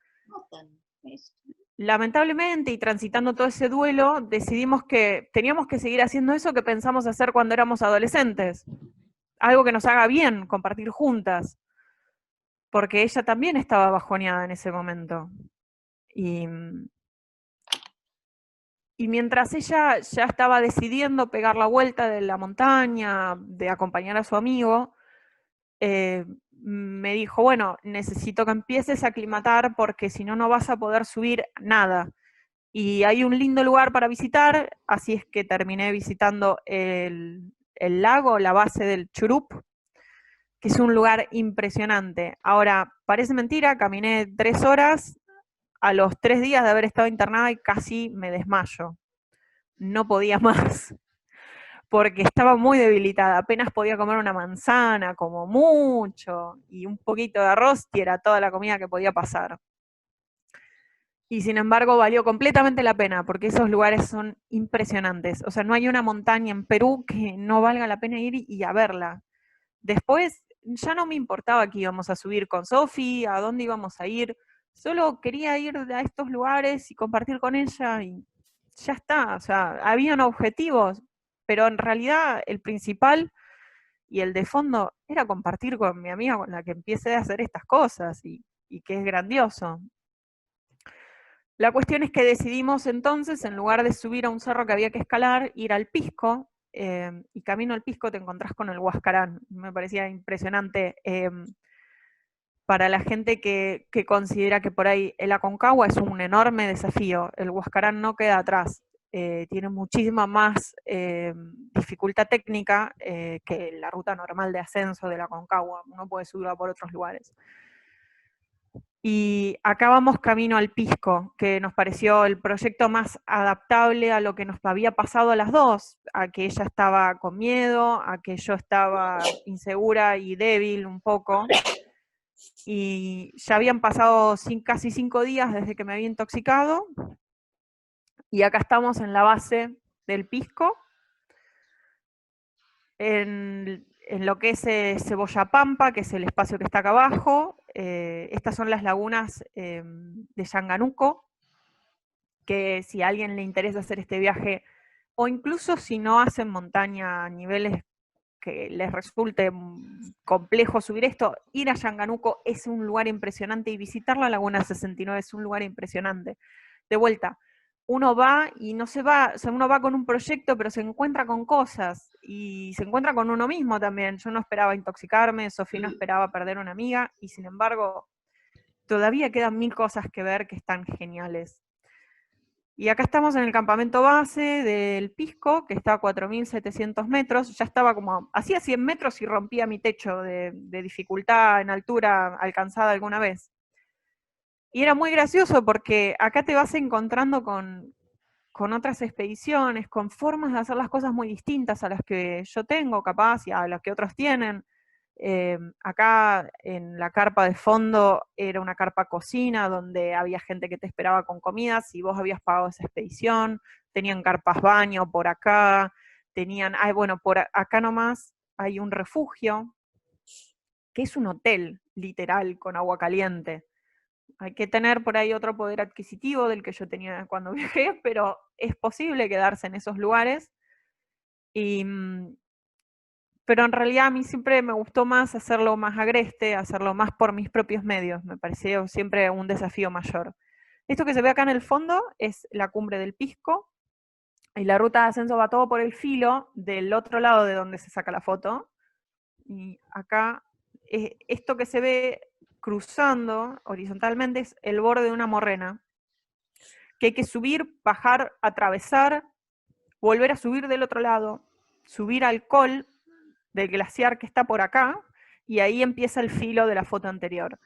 lamentablemente, y transitando todo ese duelo, decidimos que teníamos que seguir haciendo eso que pensamos hacer cuando éramos adolescentes. Algo que nos haga bien, compartir juntas. Porque ella también estaba bajoneada en ese momento. Y mientras ella ya estaba decidiendo pegar la vuelta de la montaña, de acompañar a su amigo, me dijo, bueno, necesito que empieces a aclimatar porque si no, no vas a poder subir nada. Y hay un lindo lugar para visitar, así es que terminé visitando el lago, la base del Churup, que es un lugar impresionante. Ahora, parece mentira, caminé 3 horas, a los 3 días de haber estado internada y casi me desmayo. No podía más, porque estaba muy debilitada, apenas podía comer una manzana, como mucho, y un poquito de arroz, y era toda la comida que podía pasar. Y sin embargo valió completamente la pena, porque esos lugares son impresionantes. O sea, no hay una montaña en Perú que no valga la pena ir y a verla. Después ya no me importaba que íbamos a subir con Sofi, a dónde íbamos a ir, solo quería ir a estos lugares y compartir con ella y ya está. O sea, habían objetivos, pero en realidad el principal y el de fondo era compartir con mi amiga con la que empiece a hacer estas cosas y que es grandioso. La cuestión es que decidimos entonces, en lugar de subir a un cerro que había que escalar, ir al Pisco, y camino al Pisco te encontrás con el Huascarán. Me parecía impresionante para la gente que considera que por ahí el Aconcagua es un enorme desafío. El Huascarán no queda atrás. Tiene muchísima más dificultad técnica que la ruta normal de ascenso del Aconcagua. Uno puede subirla por otros lugares. Y acá vamos camino al Pisco, que nos pareció el proyecto más adaptable a lo que nos había pasado a las dos, a que ella estaba con miedo, a que yo estaba insegura y débil un poco. Y ya habían pasado casi 5 días desde que me había intoxicado, y acá estamos en la base del Pisco, en lo que es Cebolla Pampa, que es el espacio que está acá abajo. Estas son las lagunas de Yanganuco, que si a alguien le interesa hacer este viaje, o incluso si no hacen montaña a niveles que les resulte complejo subir esto, ir a Yanganuco es un lugar impresionante, y visitar la Laguna 69 es un lugar impresionante. De vuelta, uno va y no se va, o sea, uno va con un proyecto, pero se encuentra con cosas, y se encuentra con uno mismo también. Yo no esperaba intoxicarme, Sofía no esperaba perder una amiga, y sin embargo, todavía quedan 1000 cosas que ver que están geniales. Y acá estamos en el campamento base del Pisco, que está a 4700 metros, ya estaba como, hacía 100 metros y rompía mi techo de dificultad en altura alcanzada alguna vez. Y era muy gracioso porque acá te vas encontrando con otras expediciones, con formas de hacer las cosas muy distintas a las que yo tengo, capaz, y a las que otros tienen. Acá en la carpa de fondo era una carpa cocina, donde había gente que te esperaba con comidas, y vos habías pagado esa expedición. Tenían carpas baño por acá, bueno, por acá nomás hay un refugio, que es un hotel, literal, con agua caliente. Hay que tener por ahí otro poder adquisitivo del que yo tenía cuando viajé, pero es posible quedarse en esos lugares. Pero en realidad a mí siempre me gustó más hacerlo más agreste, hacerlo más por mis propios medios. Me pareció siempre un desafío mayor. Esto que se ve acá en el fondo es la cumbre del Pisco, y la ruta de ascenso va todo por el filo del otro lado de donde se saca la foto. Y acá, esto que se ve cruzando horizontalmente es el borde de una morrena, que hay que subir, bajar, atravesar, volver a subir del otro lado, subir al col del glaciar que está por acá, y ahí empieza el filo de la foto anterior.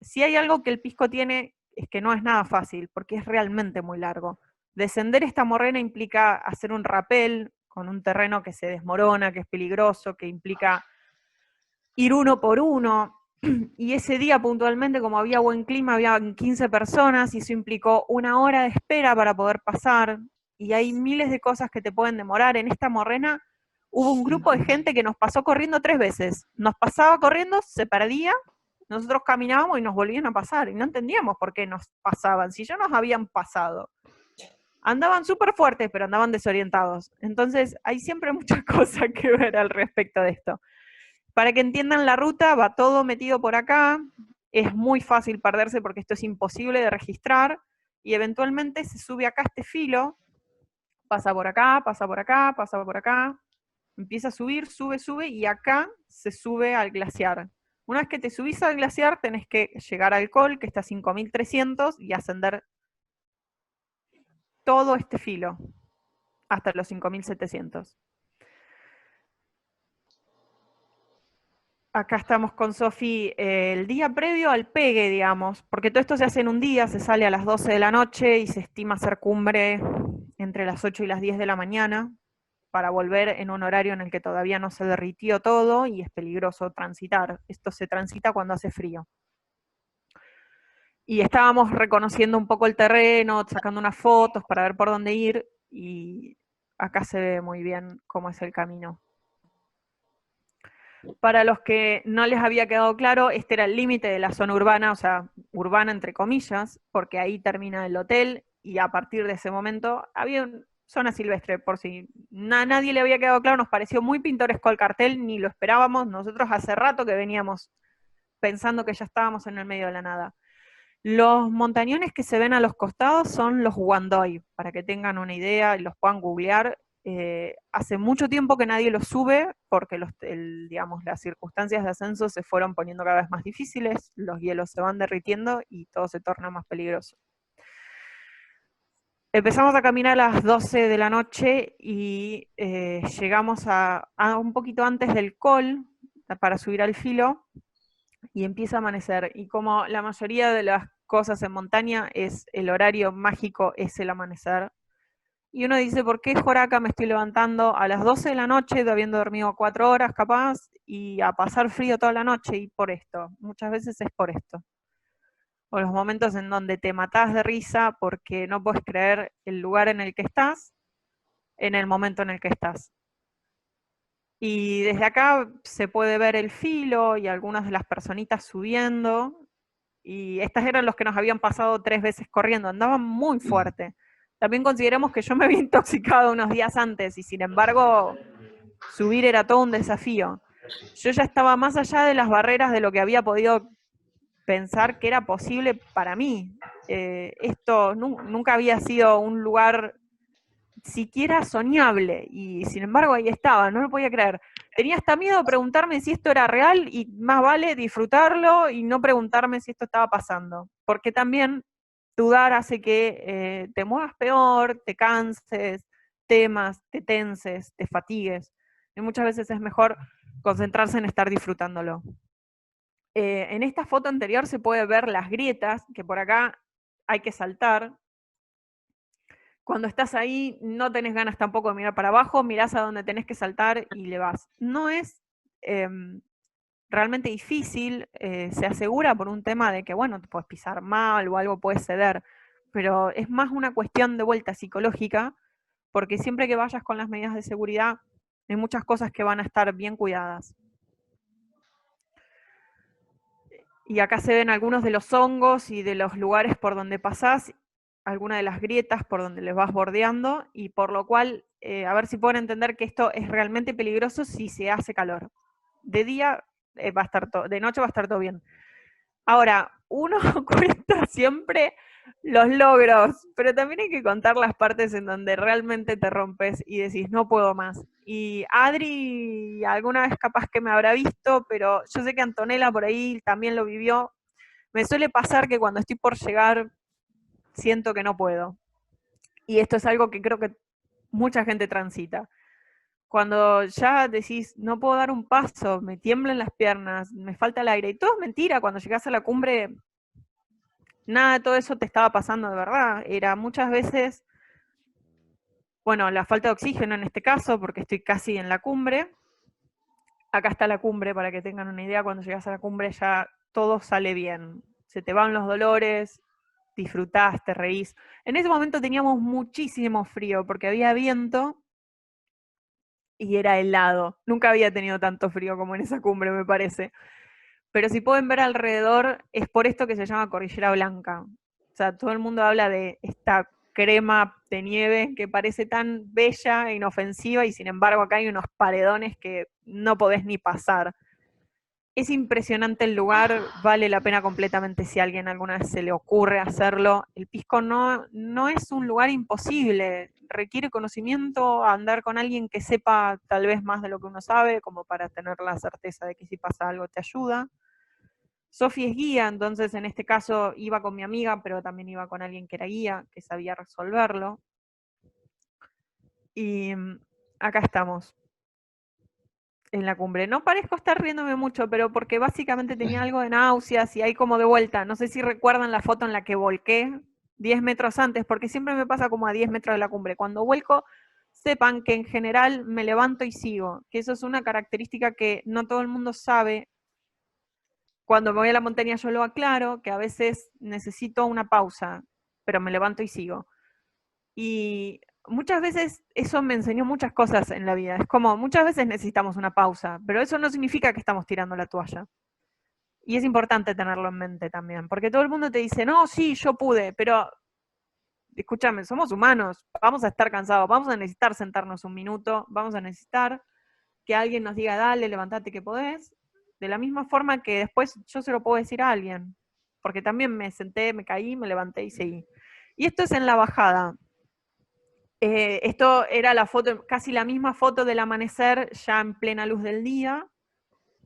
Si hay algo que el Pisco tiene, es que no es nada fácil, porque es realmente muy largo. Descender esta morrena implica hacer un rapel con un terreno que se desmorona, que es peligroso, que implica ir uno por uno, y ese día puntualmente, como había buen clima, había 15 personas, y eso implicó 1 hora de espera para poder pasar, y hay miles de cosas que te pueden demorar. En esta morrena hubo un grupo de gente que nos pasó corriendo 3 veces. Nos pasaba corriendo, se perdía, Nosotros caminábamos y nos volvían a pasar, y no entendíamos por qué nos pasaban, si ya nos habían pasado. Andaban súper fuertes, pero andaban desorientados. Entonces, hay siempre muchas cosas que ver al respecto de esto. Para que entiendan la ruta, va todo metido por acá, es muy fácil perderse porque esto es imposible de registrar, y eventualmente se sube acá este filo, pasa por acá, pasa por acá, pasa por acá, empieza a subir, sube, sube, y acá se sube al glaciar. Una vez que te subís al glaciar, tenés que llegar al col, que está a 5.300, y ascender todo este filo, hasta los 5.700. Acá estamos con Sofi el día previo al pegue, digamos, porque todo esto se hace en un día, se sale a las 12 de la noche y se estima hacer cumbre entre las 8 y las 10 de la mañana, para volver en un horario en el que todavía no se derritió todo y es peligroso transitar. Esto se transita cuando hace frío. Y estábamos reconociendo un poco el terreno, sacando unas fotos para ver por dónde ir, y acá se ve muy bien cómo es el camino. Para los que no les había quedado claro, este era el límite de la zona urbana, o sea, urbana entre comillas, porque ahí termina el hotel, y a partir de ese momento había zona silvestre, por si a nadie le había quedado claro. Nos pareció muy pintoresco el cartel, ni lo esperábamos, nosotros hace rato que veníamos pensando que ya estábamos en el medio de la nada. Los montañones que se ven a los costados son los Huandoy, para que tengan una idea y los puedan googlear. Hace mucho tiempo que nadie los sube, porque digamos, las circunstancias de ascenso se fueron poniendo cada vez más difíciles, los hielos se van derritiendo y todo se torna más peligroso. Empezamos a caminar a las 12 de la noche y llegamos a un poquito antes del col para subir al filo, y empieza a amanecer. Y como la mayoría de las cosas en montaña, es el horario mágico, es el amanecer. Y uno dice, ¿por qué joraca me estoy levantando a las 12 de la noche, habiendo dormido 4 horas capaz, y a pasar frío toda la noche? Y por esto, muchas veces es por esto. O los momentos en donde te matás de risa porque no puedes creer el lugar en el que estás, en el momento en el que estás. Y desde acá se puede ver el filo y algunas de las personitas subiendo, y estas eran los que nos habían pasado 3 veces corriendo, andaban muy fuerte. También consideramos que yo me había intoxicado unos días antes, y sin embargo subir era todo un desafío. Yo ya estaba más allá de las barreras de lo que había podido pensar que era posible para mí. Esto nunca había sido un lugar siquiera soñable, y sin embargo ahí estaba, no lo podía creer. Tenía hasta miedo de preguntarme si esto era real, y más vale disfrutarlo y no preguntarme si esto estaba pasando, porque también dudar hace que te muevas peor, te canses, temas, te tenses, te fatigues, y muchas veces es mejor concentrarse en estar disfrutándolo. En esta foto anterior se puede ver las grietas, que por acá hay que saltar. Cuando estás ahí no tenés ganas tampoco de mirar para abajo, mirás a donde tenés que saltar y le vas. No es realmente difícil, se asegura por un tema de que, bueno, te puedes pisar mal o algo puede ceder, pero es más una cuestión de vuelta psicológica, porque siempre que vayas con las medidas de seguridad, hay muchas cosas que van a estar bien cuidadas. Y acá se ven algunos de los hongos y de los lugares por donde pasás, algunas de las grietas por donde les vas bordeando, y por lo cual, a ver si pueden entender que esto es realmente peligroso si se hace calor. De día va a estar todo, de noche va a estar todo bien. Ahora, uno cuenta siempre los logros, pero también hay que contar las partes en donde realmente te rompes y decís, no puedo más. Y Adri alguna vez capaz que me habrá visto, pero yo sé que Antonella por ahí también lo vivió. Me suele pasar que cuando estoy por llegar, siento que no puedo. Y esto es algo que creo que mucha gente transita. Cuando ya decís, no puedo dar un paso, me tiemblan las piernas, me falta el aire, y todo es mentira. Cuando llegás a la cumbre, nada de todo eso te estaba pasando de verdad. Era muchas veces, bueno, la falta de oxígeno en este caso, porque estoy casi en la cumbre. Acá está la cumbre, para que tengan una idea. Cuando llegas a la cumbre ya todo sale bien. Se te van los dolores, disfrutás, te reís. En ese momento teníamos muchísimo frío, porque había viento y era helado. Nunca había tenido tanto frío como en esa cumbre, me parece. pero si pueden ver alrededor, es por esto que se llama Cordillera Blanca. O sea, todo el mundo habla de esta crema de nieve que parece tan bella e inofensiva, y sin embargo acá hay unos paredones que no podés ni pasar. Es impresionante el lugar, vale la pena completamente si a alguien alguna vez se le ocurre hacerlo. El Pisco no es un lugar imposible, requiere conocimiento, andar con alguien que sepa tal vez más de lo que uno sabe, como para tener la certeza de que si pasa algo te ayuda. Sofi es guía, entonces en este caso iba con mi amiga, pero también iba con alguien que era guía, que sabía resolverlo. Y acá estamos, en la cumbre. No parezco estar riéndome mucho, pero porque básicamente tenía algo de náuseas y ahí como de vuelta. No sé si recuerdan la foto en la que volqué 10 metros antes, porque siempre me pasa como a 10 metros de la cumbre. Cuando vuelco, sepan que en general me levanto y sigo, que eso es una característica que no todo el mundo sabe. Cuando me voy a la montaña yo lo aclaro, que a veces necesito una pausa, pero me levanto y sigo. Y muchas veces eso me enseñó muchas cosas en la vida. Es como, muchas veces necesitamos una pausa, pero eso no significa que estamos tirando la toalla. Y es importante tenerlo en mente también, porque todo el mundo te dice, no, sí, yo pude, pero escúchame, somos humanos, vamos a estar cansados, vamos a necesitar sentarnos un minuto, vamos a necesitar que alguien nos diga, dale, levantate que podés, de la misma forma que después yo se lo puedo decir a alguien, porque también me senté, me caí, me levanté y seguí. Y esto es en la bajada. Esto era la foto, casi la misma foto del amanecer, ya en plena luz del día,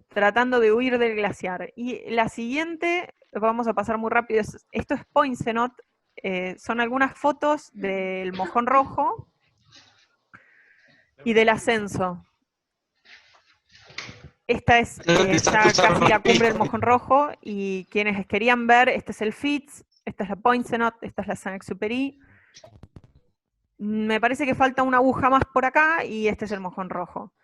tratando de huir del glaciar. Y la siguiente, vamos a pasar muy rápido, esto es Poinsonot, son algunas fotos del Mojón Rojo y del ascenso. Esta es ya casi la cumbre del Mojón Rojo, y quienes querían ver, este es el Fitz, esta es la Poinsonot, esta es la Saint-Exupéry. Me parece que falta una aguja más por acá y este es el Mojón Rojo.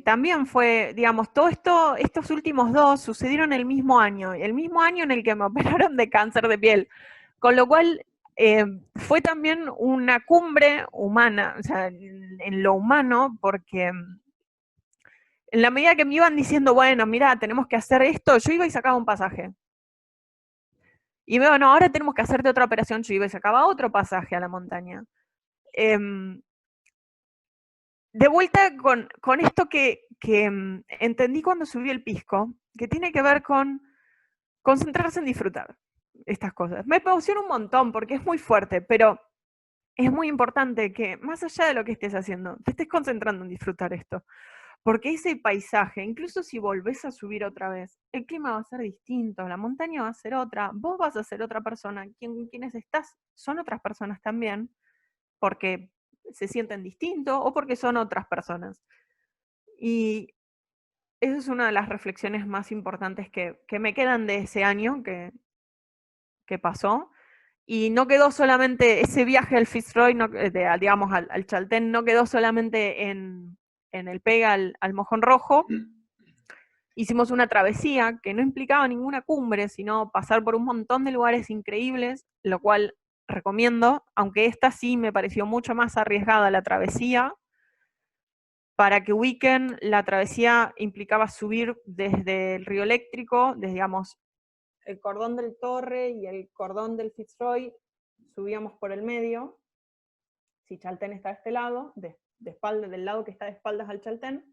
También fue, digamos, todo esto, estos últimos dos sucedieron el mismo año en el que me operaron de cáncer de piel, con lo cual fue también una cumbre humana, o sea, en lo humano, porque en la medida que me iban diciendo, bueno, mira, tenemos que hacer esto, yo iba y sacaba un pasaje. Y veo, no, ahora tenemos que hacerte otra operación, yo iba y sacaba otro pasaje a la montaña. De vuelta con esto que entendí cuando subí el Pisco, que tiene que ver con concentrarse en disfrutar estas cosas. Me emociona un montón porque es muy fuerte, pero es muy importante que más allá de lo que estés haciendo, te estés concentrando en disfrutar esto. Porque ese paisaje, incluso si volvés a subir otra vez, el clima va a ser distinto, la montaña va a ser otra, vos vas a ser otra persona, quienes estás son otras personas también, porque se sienten distintos o porque son otras personas. Y esa es una de las reflexiones más importantes que me quedan de ese año que pasó. Y no quedó solamente ese viaje al Fitzroy, digamos al Chaltén, no quedó solamente en el pega al Mojón Rojo. Hicimos una travesía que no implicaba ninguna cumbre, sino pasar por un montón de lugares increíbles, lo cual recomiendo, aunque esta sí me pareció mucho más arriesgada la travesía. Para que ubiquen, la travesía implicaba subir desde el Río Eléctrico, desde, digamos, el cordón del Torre y el cordón del Fitzroy, subíamos por el medio. Si Chaltén está de este lado, de espalda, del lado que está de espaldas al Chaltén,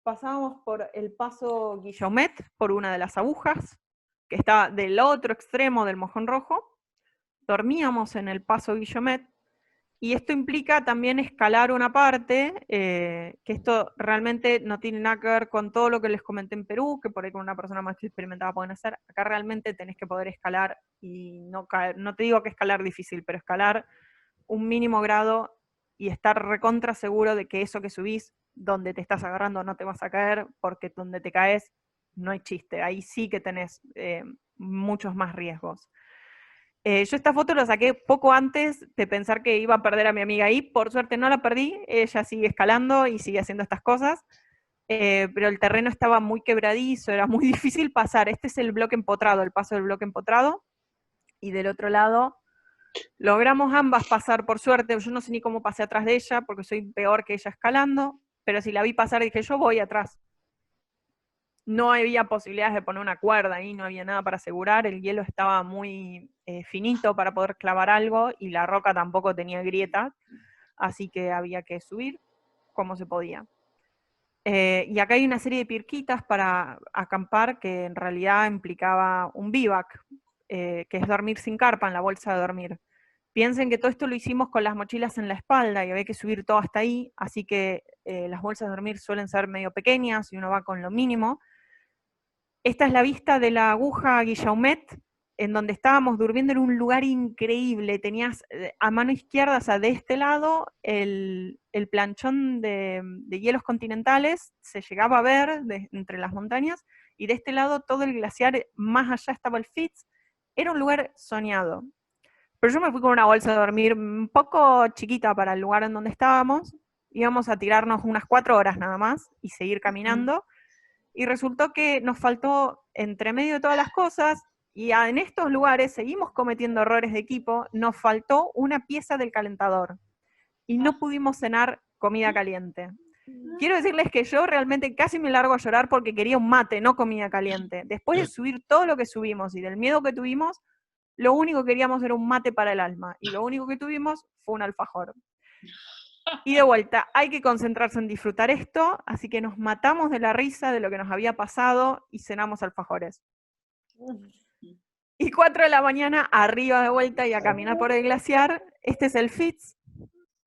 pasábamos por el paso Guillaumet, por una de las agujas, que está del otro extremo del Mojón Rojo, dormíamos en el paso Guillaumet, y esto implica también escalar una parte, que esto realmente no tiene nada que ver con todo lo que les comenté en Perú, que por ahí con una persona más experimentada pueden hacer. Acá realmente tenés que poder escalar y no caer. No te digo que escalar difícil, pero escalar un mínimo grado y estar recontra seguro de que eso que subís, donde te estás agarrando no te vas a caer, porque donde te caes no hay chiste. Ahí sí que tenés muchos más riesgos. Yo esta foto la saqué poco antes de pensar que iba a perder a mi amiga ahí. Por suerte no la perdí, ella sigue escalando y sigue haciendo estas cosas, pero el terreno estaba muy quebradizo, era muy difícil pasar. Este es el bloque empotrado, el paso del bloque empotrado, y del otro lado logramos ambas pasar, por suerte. Yo no sé ni cómo pasé atrás de ella, porque soy peor que ella escalando, pero si la vi pasar dije, yo voy atrás. no había posibilidades de poner una cuerda ahí, no había nada para asegurar, el hielo estaba muy finito para poder clavar algo y la roca tampoco tenía grietas, así que había que subir como se podía. Y acá hay una serie de pirquitas para acampar que en realidad implicaba un bivac, que es dormir sin carpa en la bolsa de dormir. Piensen que todo esto lo hicimos con las mochilas en la espalda y había que subir todo hasta ahí, así que las bolsas de dormir suelen ser medio pequeñas y uno va con lo mínimo. Esta es la vista de la aguja Guillaumet, en donde estábamos durmiendo en un lugar increíble. Tenías a mano izquierda, o sea, de este lado, el planchón de hielos continentales, se llegaba a ver entre las montañas, y de este lado todo el glaciar, más allá estaba el Fitz. Era un lugar soñado. Pero yo me fui con una bolsa de dormir un poco chiquita para el lugar en donde estábamos. Íbamos a tirarnos unas 4 horas nada más y seguir caminando. Y resultó que nos faltó, entre medio de todas las cosas, y en estos lugares seguimos cometiendo errores de equipo, nos faltó una pieza del calentador. Y no pudimos cenar comida caliente. Quiero decirles que yo realmente casi me largo a llorar porque quería un mate, no comida caliente. Después de subir todo lo que subimos y del miedo que tuvimos, lo único que queríamos era un mate para el alma. Y lo único que tuvimos fue un alfajor. Y de vuelta, hay que concentrarse en disfrutar esto, así que nos matamos de la risa de lo que nos había pasado y cenamos alfajores. Y 4 de la mañana, arriba de vuelta y a caminar por el glaciar. Este es el Fitz.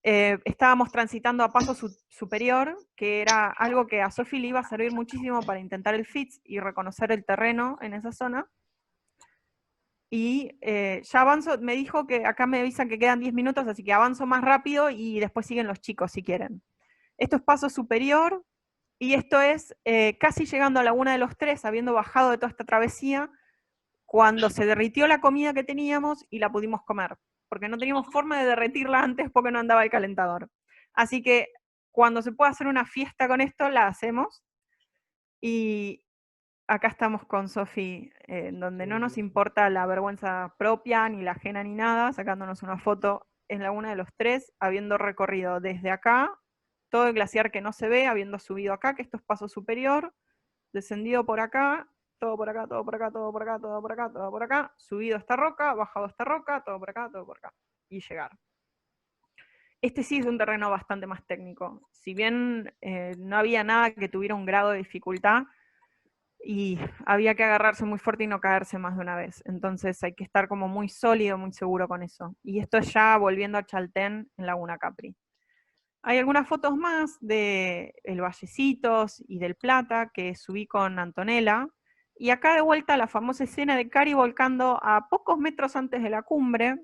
Estábamos transitando a paso superior, que era algo que a Sophie le iba a servir muchísimo para intentar el Fitz y reconocer el terreno en esa zona. Y ya avanzo, me dijo que acá me avisan que quedan 10 minutos, así que avanzo más rápido y después siguen los chicos si quieren. Esto es paso superior, y esto es casi llegando a Laguna de los Tres, habiendo bajado de toda esta travesía, cuando se derritió la comida que teníamos y la pudimos comer, porque no teníamos forma de derretirla antes porque no andaba el calentador. Así que cuando se pueda hacer una fiesta con esto, la hacemos. Y acá estamos con Sophie, donde no nos importa la vergüenza propia, ni la ajena, ni nada, sacándonos una foto en Laguna de los Tres, habiendo recorrido desde acá, todo el glaciar que no se ve, habiendo subido acá, que esto es paso superior, descendido por acá, todo por acá, todo por acá, todo por acá, todo por acá, todo por acá, subido esta roca, bajado esta roca, todo por acá, todo por acá, y llegar. Este sí es un terreno bastante más técnico. Si bien no había nada que tuviera un grado de dificultad, y había que agarrarse muy fuerte y no caerse más de una vez. Entonces hay que estar como muy sólido, muy seguro con eso. Y esto es ya volviendo a Chaltén, en Laguna Capri. Hay algunas fotos más de el Vallecitos y del Plata que subí con Antonella. Y acá de vuelta la famosa escena de Cari volcando a pocos metros antes de la cumbre.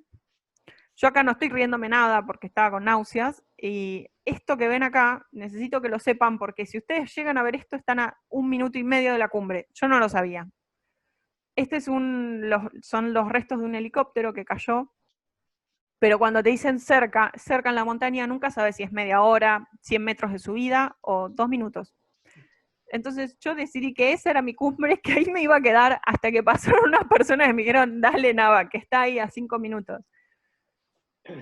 Yo acá no estoy riéndome nada porque estaba con náuseas, y esto que ven acá, necesito que lo sepan, porque si ustedes llegan a ver esto, están a 1 minuto y medio de la cumbre. Yo no lo sabía. Este son los restos de un helicóptero que cayó, pero cuando te dicen cerca en la montaña, nunca sabes si es media hora, 100 metros de subida o 2 minutos. Entonces yo decidí que esa era mi cumbre, que ahí me iba a quedar hasta que pasaron unas personas que me dijeron, dale Nava, que está ahí a 5 minutos.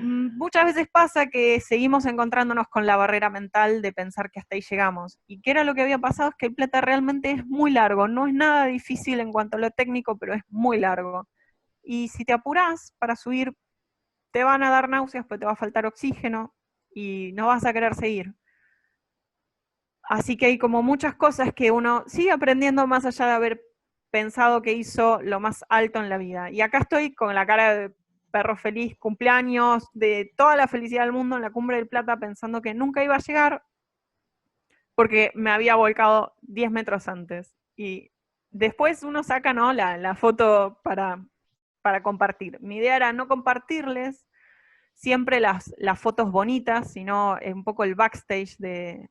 Muchas veces pasa que seguimos encontrándonos con la barrera mental de pensar que hasta ahí llegamos. Y que era lo que había pasado, es que el Plata realmente es muy largo, no es nada difícil en cuanto a lo técnico, pero es muy largo. Y si te apurás para subir, te van a dar náuseas, pues te va a faltar oxígeno y no vas a querer seguir. Así que hay como muchas cosas que uno sigue aprendiendo más allá de haber pensado que hizo lo más alto en la vida. Y acá estoy con la cara de perro feliz, cumpleaños, de toda la felicidad del mundo en la Cumbre del Plata, pensando que nunca iba a llegar, porque me había volcado 10 metros antes. Y después uno saca, ¿no?, la foto para compartir. Mi idea era no compartirles siempre las fotos bonitas, sino un poco el backstage de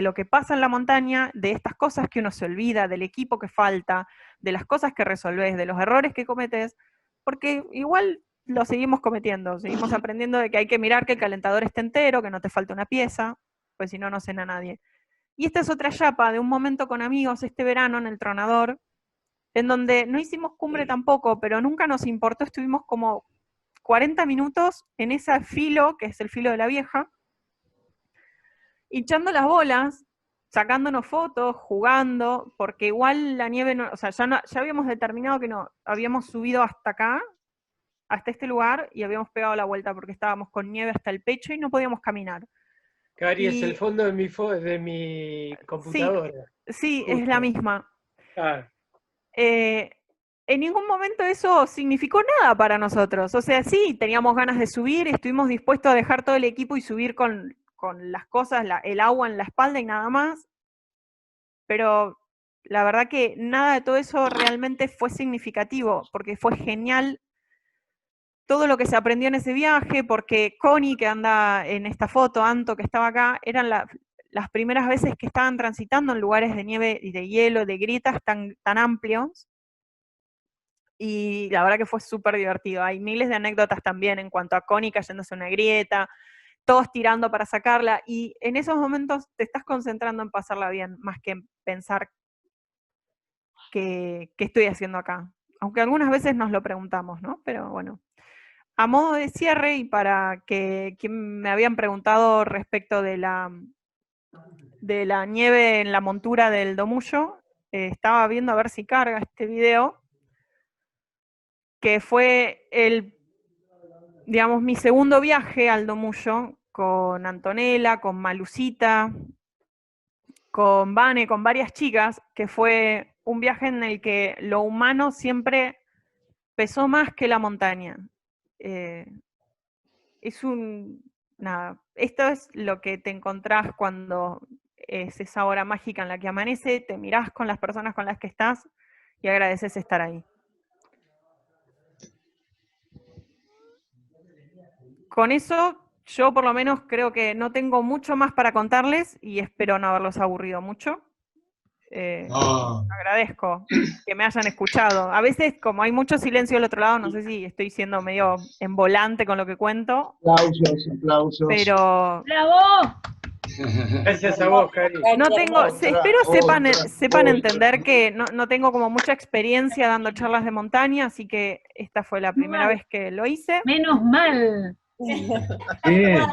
lo que pasa en la montaña, de estas cosas que uno se olvida, del equipo que falta, de las cosas que resolvés, de los errores que cometes, porque igual lo seguimos cometiendo, seguimos aprendiendo de que hay que mirar que el calentador esté entero, que no te falte una pieza, pues si no, no cena nadie. Y esta es otra chapa de un momento con amigos este verano en el Tronador, en donde no hicimos cumbre tampoco, pero nunca nos importó, estuvimos como 40 minutos en ese filo, que es el filo de la vieja, hinchando las bolas, sacándonos fotos, jugando, porque igual la nieve, no, o sea, ya habíamos determinado que no, habíamos subido hasta acá, hasta este lugar, y habíamos pegado la vuelta porque estábamos con nieve hasta el pecho y no podíamos caminar. Cari, es el fondo de mi computadora. Sí, Justo. es la misma. Ah. En ningún momento eso significó nada para nosotros. O sea, sí, teníamos ganas de subir, estuvimos dispuestos a dejar todo el equipo y subir con las cosas, el agua en la espalda y nada más. Pero la verdad que nada de todo eso realmente fue significativo, porque fue genial todo lo que se aprendió en ese viaje, porque Connie, que anda en esta foto, Anto, que estaba acá, eran las primeras veces que estaban transitando en lugares de nieve y de hielo, de grietas tan amplios. Y la verdad que fue súper divertido. Hay miles de anécdotas también en cuanto a Connie cayéndose en una grieta, todos tirando para sacarla, y en esos momentos te estás concentrando en pasarla bien, más que en pensar qué estoy haciendo acá. Aunque algunas veces nos lo preguntamos, ¿no? Pero bueno. A modo de cierre, y para que me habían preguntado respecto de la nieve en la montura del Domullo, estaba viendo a ver si carga este video, que fue digamos, mi segundo viaje al Domullo, con Antonella, con Malucita, con Vane, con varias chicas, que fue un viaje en el que lo humano siempre pesó más que la montaña. Nada, esto es lo que te encontrás cuando es esa hora mágica en la que amanece, te mirás con las personas con las que estás y agradeces estar ahí. Con eso, yo por lo menos creo que no tengo mucho más para contarles y espero no haberlos aburrido mucho. Agradezco que me hayan escuchado. A veces, como hay mucho silencio del otro lado, no sé si estoy siendo medio envolante con lo que cuento. Aplausos. Pero... ¡Bravo! Gracias a vos, Cari. No tengo, espero sepan entender que no tengo como mucha experiencia dando charlas de montaña, así que esta fue la primera vez que lo hice. Menos mal. Bien.